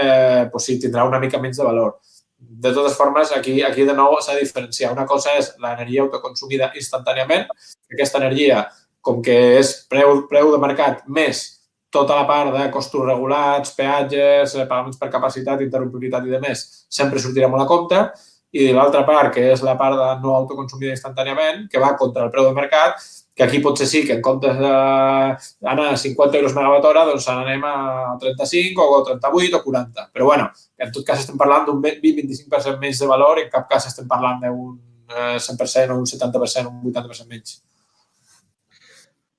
sí, tindrà una mica menys de valor. De totes formes, aquí de nou s'ha de diferenciar. Una cosa és l'energia autoconsumida instantàniament. Aquesta energia, com que és preu de mercat més tota la part de costos regulats, peatges, pagaments per capacitat, interrompibilitat i demés, sempre sortirà molt a compte. I l'altra part, que és la part de no autoconsumida instantàniament, que va contra el preu de mercat, que aquí potser sí que en comptes d'anar a 50 euros megawatt hora, doncs anem a 35 o 38 o 40. Però, bueno, en tot cas estem parlant d'un 20-25% menys de valor i en cap cas estem parlant d'un 100% o un 70% o un 80% menys.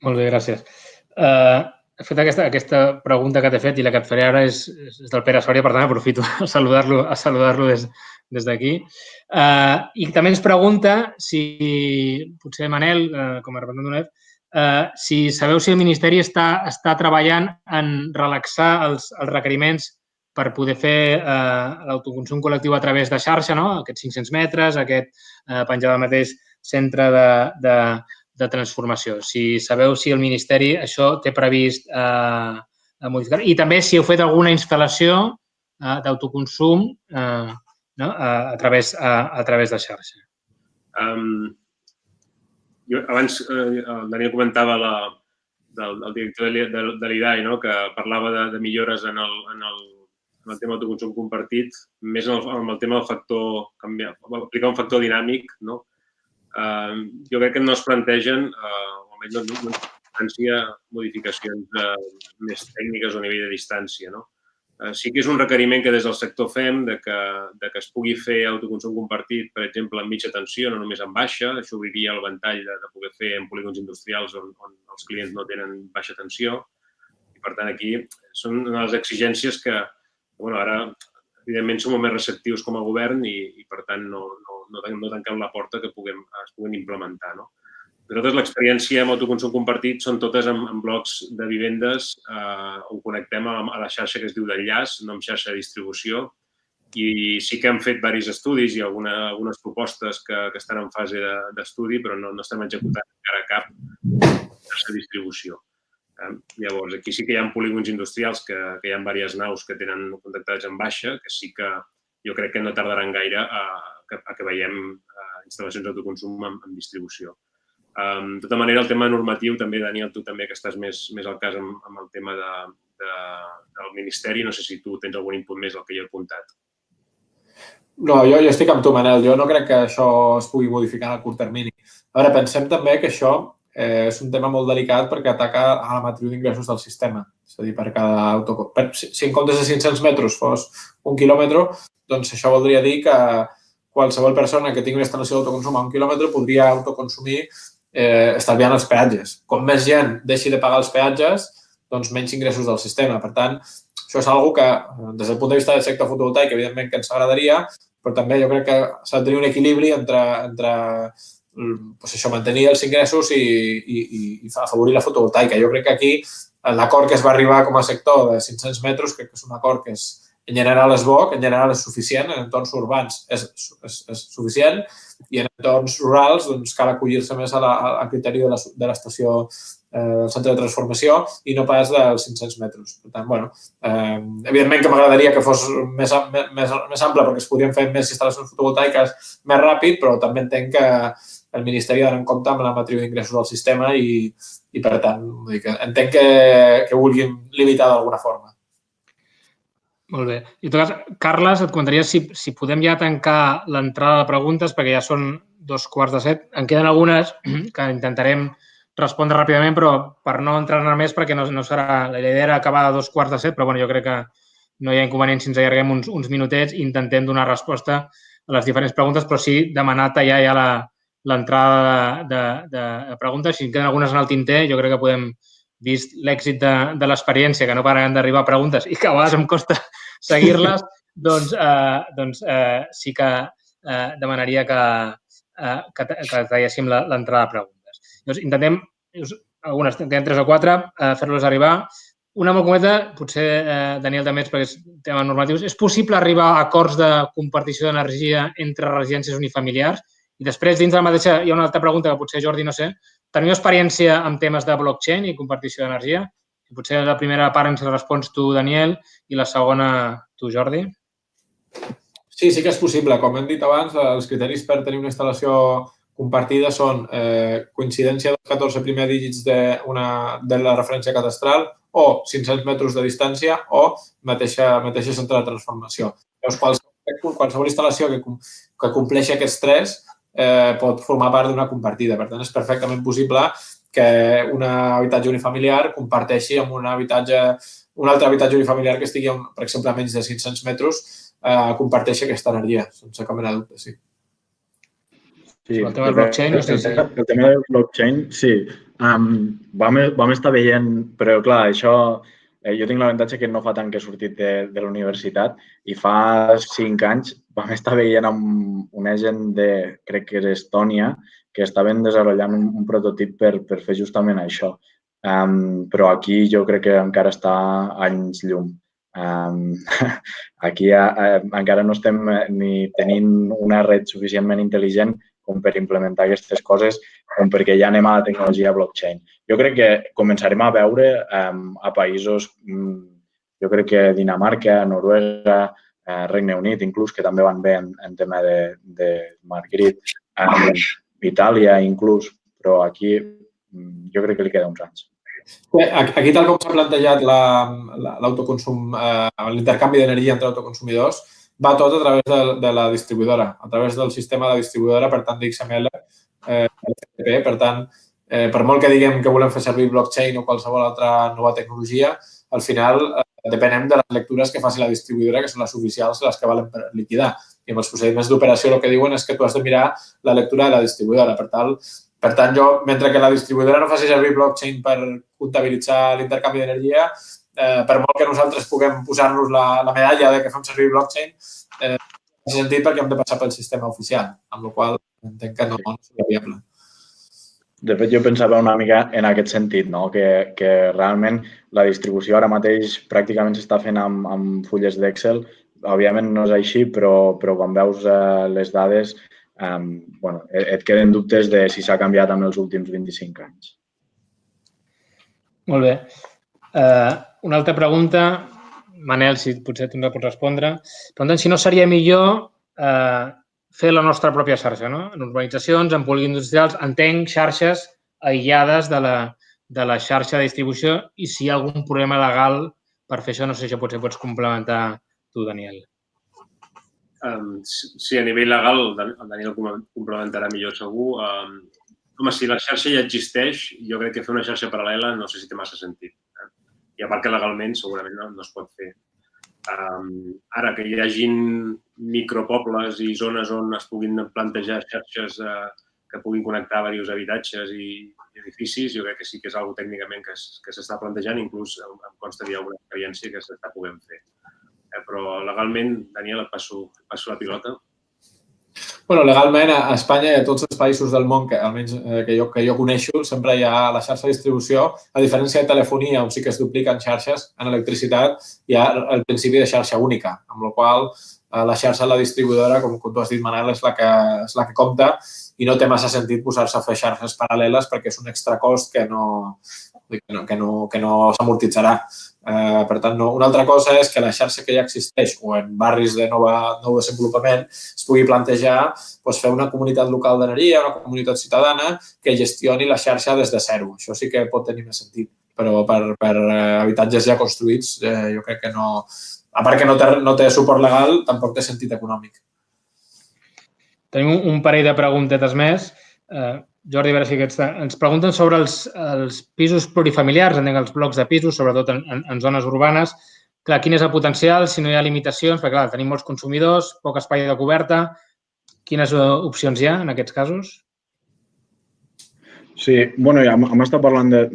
Molt bé, gràcies. He fet aquesta pregunta que t'he fet i la que et faré ara és del Pere Sòria, per tant, aprofito a saludar-lo des d'aquí. I també ens pregunta si, potser Manel, com a representant d'UNED, si sabeu si el Ministeri està treballant en relaxar els requeriments per poder fer l'autoconsum col·lectiu a través de xarxa, aquests 500 metres, aquest penjar del mateix centre de transformació. Si sabeu si el Ministeri això té previst modificar. I també si heu fet alguna instal·lació d'autoconsum a través de xarxa. Abans el Daniel comentava el director de l'IDAI, que parlava de millores en el tema d'autoconsum compartit, més en el tema del factor, aplicar un factor dinàmic. Jo crec que no es plantegen, o almenys no es planteja modificacions més tècniques o a nivell de distància. Sí que és un requeriment que des del sector fem de que es pugui fer autoconsum compartit, per exemple, en mitja tensió, no només en baixa. Això obriria el ventall de poder fer en polígons industrials on els clients no tenen baixa tensió. I, per tant, aquí són una de les exigències que, ara, evidentment, som més receptius com a govern i, per tant, no tanquem la porta que es puguin implementar. Nosaltres l'experiència amb autoconsum compartit són totes en blocs de vivendes on connectem a la xarxa que es diu d'enllaç, no amb xarxa de distribució, I sí que hem fet diversos estudis i algunes propostes que estan en fase d'estudi, però no estem executant encara cap d'aquesta distribució. Llavors, aquí sí que hi ha polígons industrials que hi ha diverses naus que tenen contractats en baixa, que sí que jo crec que no tardaran gaire a que veiem instal·lacions d'autoconsum en distribució. De tota manera, el tema normatiu, també, Daniel, tu també que estàs més al cas amb el tema del Ministeri, no sé si tu tens algun input més del que jo he apuntat. No, jo estic amb tu, Manel. Jo no crec que això es pugui modificar en el curt termini. A veure, pensem també que això és un tema molt delicat perquè ataca a la matriu d'ingressos del sistema. És a dir, per cada autoconsum. Si en comptes de 500 metres fos 1 quilòmetre, doncs això voldria dir que qualsevol persona que tingui una instal·lació d'autoconsum a 1 quilòmetre podria autoconsumir estalviant els peatges. Com més gent deixi de pagar els peatges, doncs menys ingressos del sistema. Per tant, això és una que, des del punt de vista del sector fotovoltaic, evidentment que ens agradaria, però també jo crec que s'ha de tenir un equilibri entre mantenir els ingressos i afavorir la fotovoltaica. Jo crec que aquí l'acord que es va arribar com a sector de 500 metres crec que és un acord que en general és bo, que en general és suficient, en entorns urbans és suficient i en entorns rurals doncs, cal acollir-se més al criteri de l'estació del centre de transformació i no pas dels 500 metres. Per tant, evidentment que m'agradaria que fos més ample perquè es podrien fer més instal·lacions fotovoltaiques més ràpid, però també entenc que el Ministeri ha d'anar en compte amb la matriu d'ingressos del sistema i per tant, entenc que vulguin limitar d'alguna forma. Molt bé. I en tot cas, Carles, et comentaria si podem ja tancar l'entrada de preguntes perquè ja són 7:15. En queden algunes que intentarem respondre ràpidament, però per no entrar-ne més perquè no serà... La idea era acabar a 7:15, però jo crec que no hi ha inconvenient si ens allarguem uns minutets i intentem donar resposta a les diferents preguntes, però sí demanar tallar ja l'entrada de preguntes. Si en queden algunes en el tinter, jo crec que podem, vist l'èxit de l'experiència, que no paren d'arribar preguntes i que a vegades em costa seguir-les, doncs sí que demanaria que talléssim l'entrada de preguntes. Llavors, intentem, algunes, queden 3 o 4, fer-los arribar. Una molt concreta, potser, Daniel, també és perquè és tema normatius. És possible arribar a acords de compartició d'energia entre residències unifamiliars? I després, dins de la mateixa, hi ha una altra pregunta que potser, Jordi, no sé. Teniu experiència amb temes de blockchain i compartició d'energia? Potser la primera part ens la respons tu, Daniel, i la segona tu, Jordi. Sí que és possible. Com hem dit abans, els criteris per tenir una instal·lació compartida són coincidència dels 14 primers dígits de la referència cadastral o 500 metres de distància o mateixa centre de transformació. Llavors, qualsevol instal·lació que compleixi aquests 3 pot formar part d'una compartida. Per tant, és perfectament possible que un habitatge unifamiliar comparteixi amb un altre habitatge unifamiliar que estigui, per exemple, a menys de 500 metres, comparteixi aquesta energia, sense cap mena de dubte, sí. Sí, el tema del blockchain, no sé si... El tema del blockchain, sí. Vam estar veient, però clar, això... Jo tinc l'avantatge que no fa tant que he sortit de la universitat i fa 5 anys vam estar veient amb una gent de, crec que és Estònia, que estaven desenvolupant un prototip per fer justament això. Però aquí jo crec que encara està a anys llum. Aquí encara no estem ni tenint una red suficientment intel·ligent com per implementar aquestes coses, com perquè ja anem a la tecnologia blockchain. Jo crec que començarem a veure a països, jo crec que Dinamarca, Noruega, Regne Unit, inclús, que també van bé en tema de smart grid, Itàlia, inclús, però aquí jo crec que li queda uns anys. Aquí, tal com s'ha plantejat l'autoconsum, l'intercanvi d'energia entre autoconsumidors, va tot a través de la distribuïdora, a través del sistema de la distribuïdora, per tant, d'XML, per tant, per molt que diguem que volem fer servir blockchain o qualsevol altra nova tecnologia, al final depenem de les lectures que faci la distribuïdora, que són les oficials, les que valen per liquidar. I amb els procediments d'operació el que diuen és que tu has de mirar la lectura de la distribuïdora. Per tant, jo, mentre que la distribuïdora no faci servir blockchain per comptabilitzar l'intercanvi d'energia, per molt que nosaltres puguem posar-nos la medalla de que fem servir blockchain, en aquest sentit perquè hem de passar pel sistema oficial, amb la qual cosa entenc que no seria viable. De fet, jo pensava una mica en aquest sentit, no? Que realment la distribució ara mateix pràcticament s'està fent amb fulles d'Excel òbviament no és així, però quan veus les dades et queden dubtes de si s'ha canviat en els últims 25 anys. Molt bé. Una altra pregunta, Manel, si potser tu ens la pots respondre. Pregunten si no seria millor fer la nostra pròpia xarxa, no? En urbanitzacions, en polígons industrials, entenc xarxes aïllades de la xarxa de distribució i si hi ha algun problema legal per fer això, no sé si potser pots complementar tu, Daniel. Sí, a nivell legal, el Daniel complementarà millor segur. Home, si la xarxa ja existeix, jo crec que fer una xarxa paral·lela no sé si té massa sentit. I a part que legalment segurament no es pot fer. Ara, que hi hagin micropobles i zones on es puguin plantejar xarxes que puguin connectar diversos habitatges i edificis, jo crec que sí que és una cosa tècnicament que s'està plantejant, inclús em consta que hi ha alguna experiència que s'està podent fer. Però legalment, Daniel, et passo la pilota. Bueno, legalment a Espanya i a tots els països del món, almenys que jo coneixo, sempre hi ha la xarxa de distribució. A diferència de telefonia, on sí que es dupliquen xarxes, en electricitat hi ha el principi de xarxa única, amb la qual la xarxa de la distribuïdora, com tu has dit, Manel, és la que compta i no té massa sentit posar-se a fer xarxes paral·leles perquè és un extra cost que no s'amortitzarà. Per tant, una altra cosa és que la xarxa que ja existeix o en barris de nou desenvolupament es pugui plantejar fer una comunitat local d'energia, una comunitat ciutadana que gestioni la xarxa des de zero. Això sí que pot tenir més sentit, però per habitatges ja construïts jo crec que no. A part que no té suport legal, tampoc té sentit econòmic. Tenim un parell de preguntetes més. Jordi, a veure si ens pregunten sobre els pisos plurifamiliars, entenc els blocs de pisos, sobretot en zones urbanes. Clar, quin és el potencial, si no hi ha limitacions, perquè clar, tenim molts consumidors, poc espai de coberta. Quines opcions hi ha en aquests casos? Sí, bueno, ja hem estat parlant de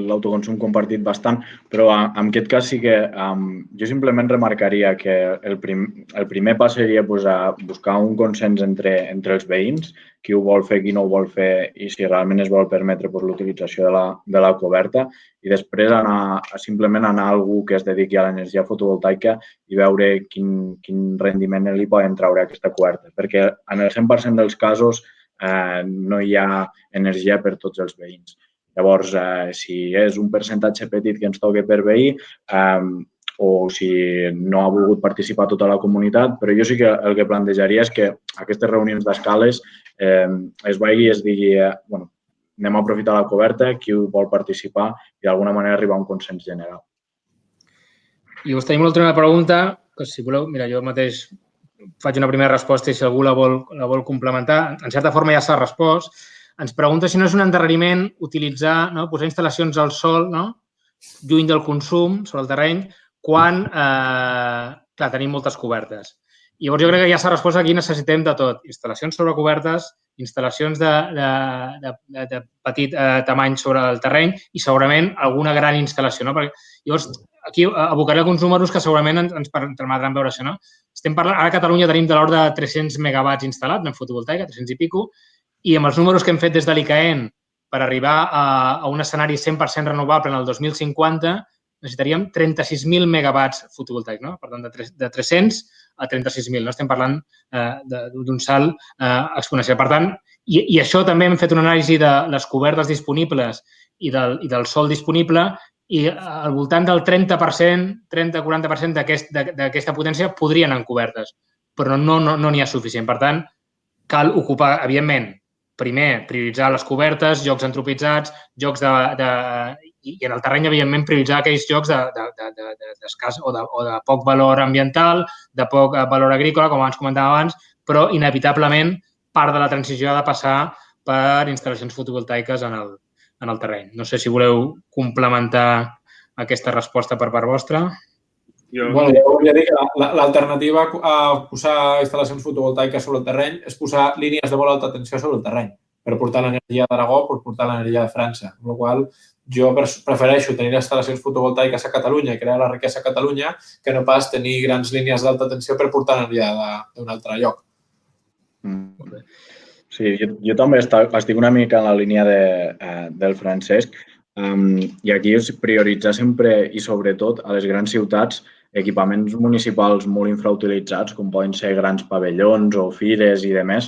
l'autoconsum compartit bastant, però en aquest cas sí que jo simplement remarcaria que el primer pas seria a buscar un consens entre els veïns, qui ho vol fer, qui no ho vol fer i si realment es vol permetre l'utilització de la coberta i després simplement anar a algú que es dediqui a l'energia fotovoltaica i veure quin rendiment li poden treure a aquesta coberta, perquè en el 100% dels casos no hi ha energia per tots els veïns. Llavors, si és un percentatge petit que ens toca per veí o si no ha volgut participar tota la comunitat, però jo sí que el que plantejaria és que aquestes reunions d'escales es vegi i es digui anem a aprofitar la coberta, qui vol participar i d'alguna manera arribar a un consens general. I us tenim l'última pregunta, que si voleu, mira, jo mateix faig una primera resposta i si algú la vol complementar. En certa forma ja s'ha respost. Ens pregunta si no és un endarreriment utilitzar, posar instal·lacions al sol, lluny del consum, sobre el terreny, quan tenim moltes cobertes. I llavors jo crec que ja s'ha respost aquí, necessitem de tot. Instal·lacions sobre cobertes, instal·lacions de petit tamany sobre el terreny i segurament alguna gran instal·lació. Llavors, aquí abocaré alguns números que segurament ens permetran veure això. Estem parlant, ara a Catalunya tenim de l'ordre de 300 megawatts instal·lats en fotovoltaica, 300 i pico, i amb els números que hem fet des de l'ICAEN per arribar a un escenari 100% renovable en el 2050, necessitaríem 36.000 megawatts fotovoltaics. Per tant, de 300 a 36.000. Estem parlant d'un salt exponencial. Per tant, i això també hem fet una anàlisi de les cobertes disponibles i del sol disponible i al voltant del 30%, 30-40% d'aquesta potència podrien anar encobertes, però no n'hi ha suficient. Per tant, cal ocupar, evidentment, primer, prioritzar les cobertes, jocs antropitzats, jocs i en el terreny, evidentment, prioritzar aquells jocs d'escàs o de poc valor ambiental, de poc valor agrícola, com abans comentàvem abans, però inevitablement part de la transició ha de passar per instal·lacions fotovoltaiques en el terreny. No sé si voleu complementar aquesta resposta per part vostra. Jo volia dir que l'alternativa a posar instal·lacions fotovoltaiques sobre el terreny és posar línies de molt alta tensió sobre el terreny per portar l'energia d'Aragó, per portar l'energia de França. Amb la qual jo prefereixo tenir instal·lacions fotovoltaiques a Catalunya i crear la riquesa a Catalunya que no pas tenir grans línies d'alta tensió per portar energia d'un altre lloc. Sí, jo també estic una mica en la línia del Francesc i aquí és prioritzar sempre i sobretot a les grans ciutats equipaments municipals molt infrautilitzats, com poden ser grans pavellons o fires i demés,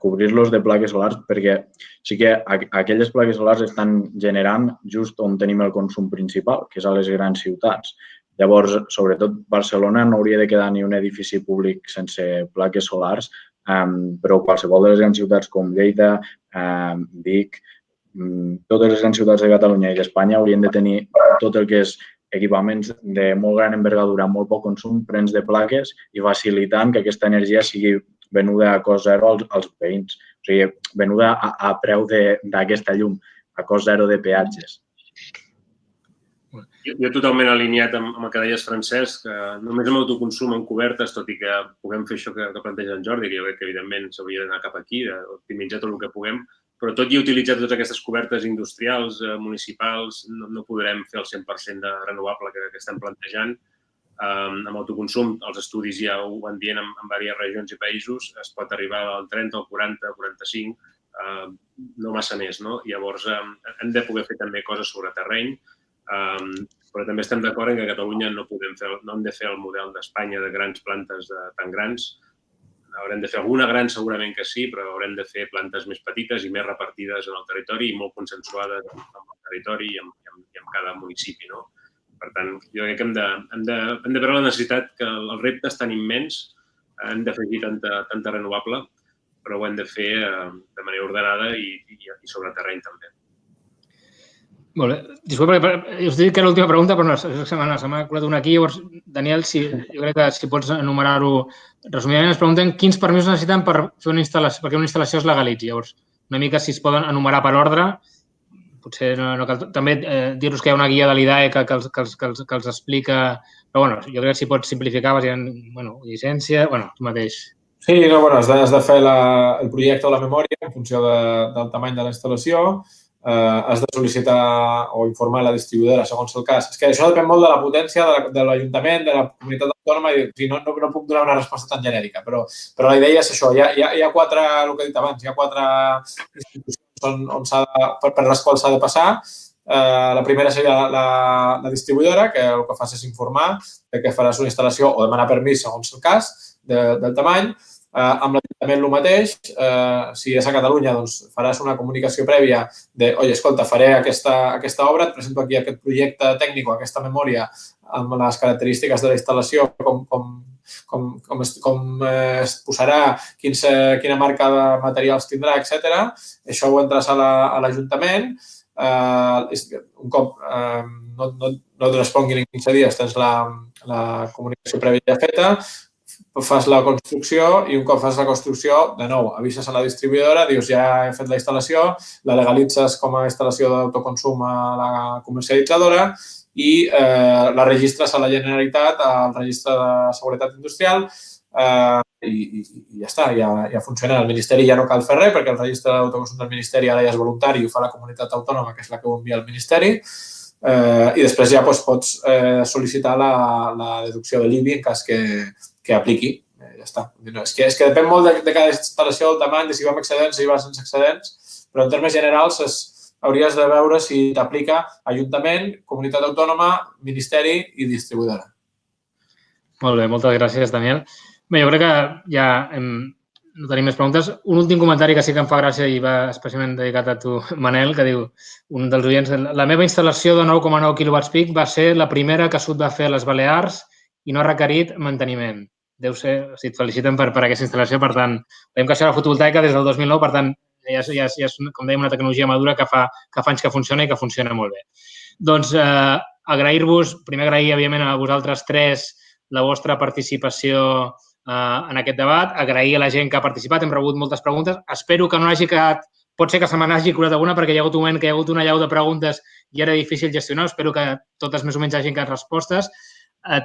cobrir-los de plaques solars, perquè sí que aquelles plaques solars estan generant just on tenim el consum principal, que és a les grans ciutats. Llavors, sobretot, Barcelona no hauria de quedar ni un edifici públic sense plaques solars, però qualsevol de les grans ciutats com Lleida, Vic, totes les grans ciutats de Catalunya i d'Espanya haurien de tenir tot el que és equipaments de molt gran envergadura, molt poc consum, plens de plaques i facilitant que aquesta energia sigui venuda a cost zero als veïns. O sigui, venuda a preu d'aquesta llum, a cost zero de peatges. Jo totalment alineat amb el que deies, Francesc, que només amb autoconsum en cobertes, tot i que puguem fer això que planteja en Jordi, que jo crec que evidentment s'hauria d'anar cap aquí, d'optimitzar tot el que puguem, però tot i utilitzar totes aquestes cobertes industrials, municipals, no podrem fer el 100% de renovable que estem plantejant. Amb autoconsum, els estudis ja ho van dient en diverses regions i països, es pot arribar al 30, al 40, al 45, no massa més, no? Llavors, hem de poder fer també coses sobre terreny, però també estem d'acord en que a Catalunya no hem de fer el model d'Espanya de grans plantes tan grans. Haurem de fer alguna gran, segurament que sí, però haurem de fer plantes més petites i més repartides en el territori i molt consensuades amb el territori i amb cada municipi, no? Per tant, jo crec que hem de veure la necessitat que el repte és tan immens, hem d'afegir tanta renovable, però ho hem de fer de manera ordenada i sobre terreny també. Molt bé. Disculpa, us dic que era l'última pregunta, però se m'ha colat una aquí. Llavors, Daniel, jo crec que si pots enumerar-ho resumidament, ens pregunten quins permisos necessiten per fer una instal·lació, perquè una instal·lació es legalitzi. Llavors, una mica si es poden enumerar per ordre, potser no cal... També dir-vos que hi ha una guia de l'IDAE que els explica, però bueno, jo crec que si pots simplificar, bàsicament, llicència, tu mateix. Sí, has de fer el projecte o la memòria en funció del tamany de la instal·lació. Has de sol·licitar o informar la distribuïdora segons el cas. És que això depèn molt de la potència de l'Ajuntament, de la comunitat autònoma, i no puc donar una resposta tan genèrica, però la idea és això. Hi ha quatre, el que he dit abans, hi ha quatre institucions per les quals s'ha de passar. La primera seria la distribuïdora, que el que fas és informar que faràs una instal·lació o demanar permís segons el cas del tamany. Amb l'Ajuntament el mateix, si és a Catalunya, doncs faràs una comunicació prèvia de, oi, escolta, faré aquesta obra, et presento aquí aquest projecte tècnic o aquesta memòria amb les característiques de la instal·lació, com es posarà, quina marca de materials tindrà, etc. Això ho entres a l'Ajuntament. Un cop no et respongui en 15 dies, tens la comunicació prèvia feta, fas la construcció i un cop fas la construcció, de nou, avises a la distribuïdora, dius ja he fet la instal·lació, la legalitzes com a instal·lació d'autoconsum a la comercialitzadora i la registres a la Generalitat, al Registre de Seguretat Industrial i ja està, ja funciona. El Ministeri ja no cal fer res perquè el Registre d'autoconsum del Ministeri ara ja és voluntari i ho fa la comunitat autònoma, que és la que ho envia al Ministeri. I després ja pots sol·licitar la deducció de l'IBI en cas que apliqui. Ja està. És que depèn molt de cada instal·lació, del tamany, de si va amb excedents, si va sense excedents, però en termes generals hauries de veure si t'aplica Ajuntament, Comunitat Autònoma, Ministeri i distribuïdora. Molt bé, moltes gràcies, Daniel. Bé, jo crec que ja no tenim més preguntes. Un últim comentari que sí que em fa gràcia i va especialment dedicat a tu, Manel, que diu un dels oients, la meva instal·lació de 9,9 kWp va ser la primera que Sud va fer a les Balears i no ha requerit manteniment. Deu ser, et feliciten per aquesta instal·lació, per tant, veiem que això era fotovoltaica des del 2009, per tant, ja és, com dèiem, una tecnologia madura que fa anys que funciona i que funciona molt bé. Doncs agrair-vos, primer agrair, evidentment, a vosaltres tres la vostra participació en aquest debat, agrair a la gent que ha participat, hem rebut moltes preguntes, espero que no hagi quedat, pot ser que se me n'hagi curat alguna perquè hi ha hagut un moment que hi ha hagut una llau de preguntes i era difícil gestionar, espero que totes més o menys hagin quedat respostes.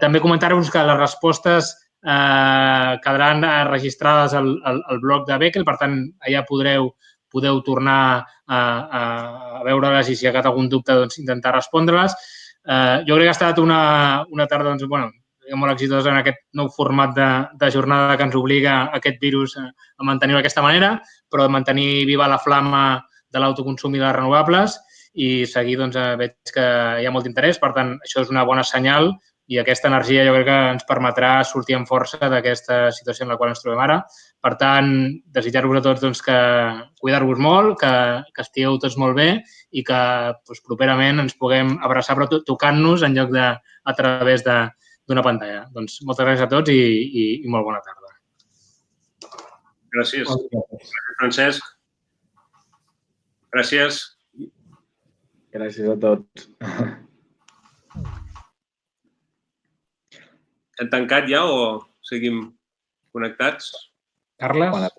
També comentar-vos que les respostes quedaran registrades al blog de Bekel, per tant, allà podeu tornar a veure-les i si hi ha quedat algun dubte, doncs intentar respondre-les. Jo crec que ha estat una tarda, doncs, bueno, molt exitosa en aquest nou format de jornada que ens obliga aquest virus a mantenir-ho d'aquesta manera, però de mantenir viva la flama de l'autoconsum i de les renovables i seguir, doncs, veig que hi ha molt interès. Per tant, això és una bona senyal i aquesta energia jo crec que ens permetrà sortir amb força d'aquesta situació en la qual ens trobem ara. Per tant, desitjar-vos a tots que cuidar-vos molt, que estigueu tots molt bé i que properament ens puguem abraçar però tocant-nos en lloc de a través d'una pantalla. Doncs moltes gràcies a tots i molt bona tarda. Gràcies. Francesc. Gràcies. Gràcies a tots. Hem tancat ja o seguim connectats? Carles?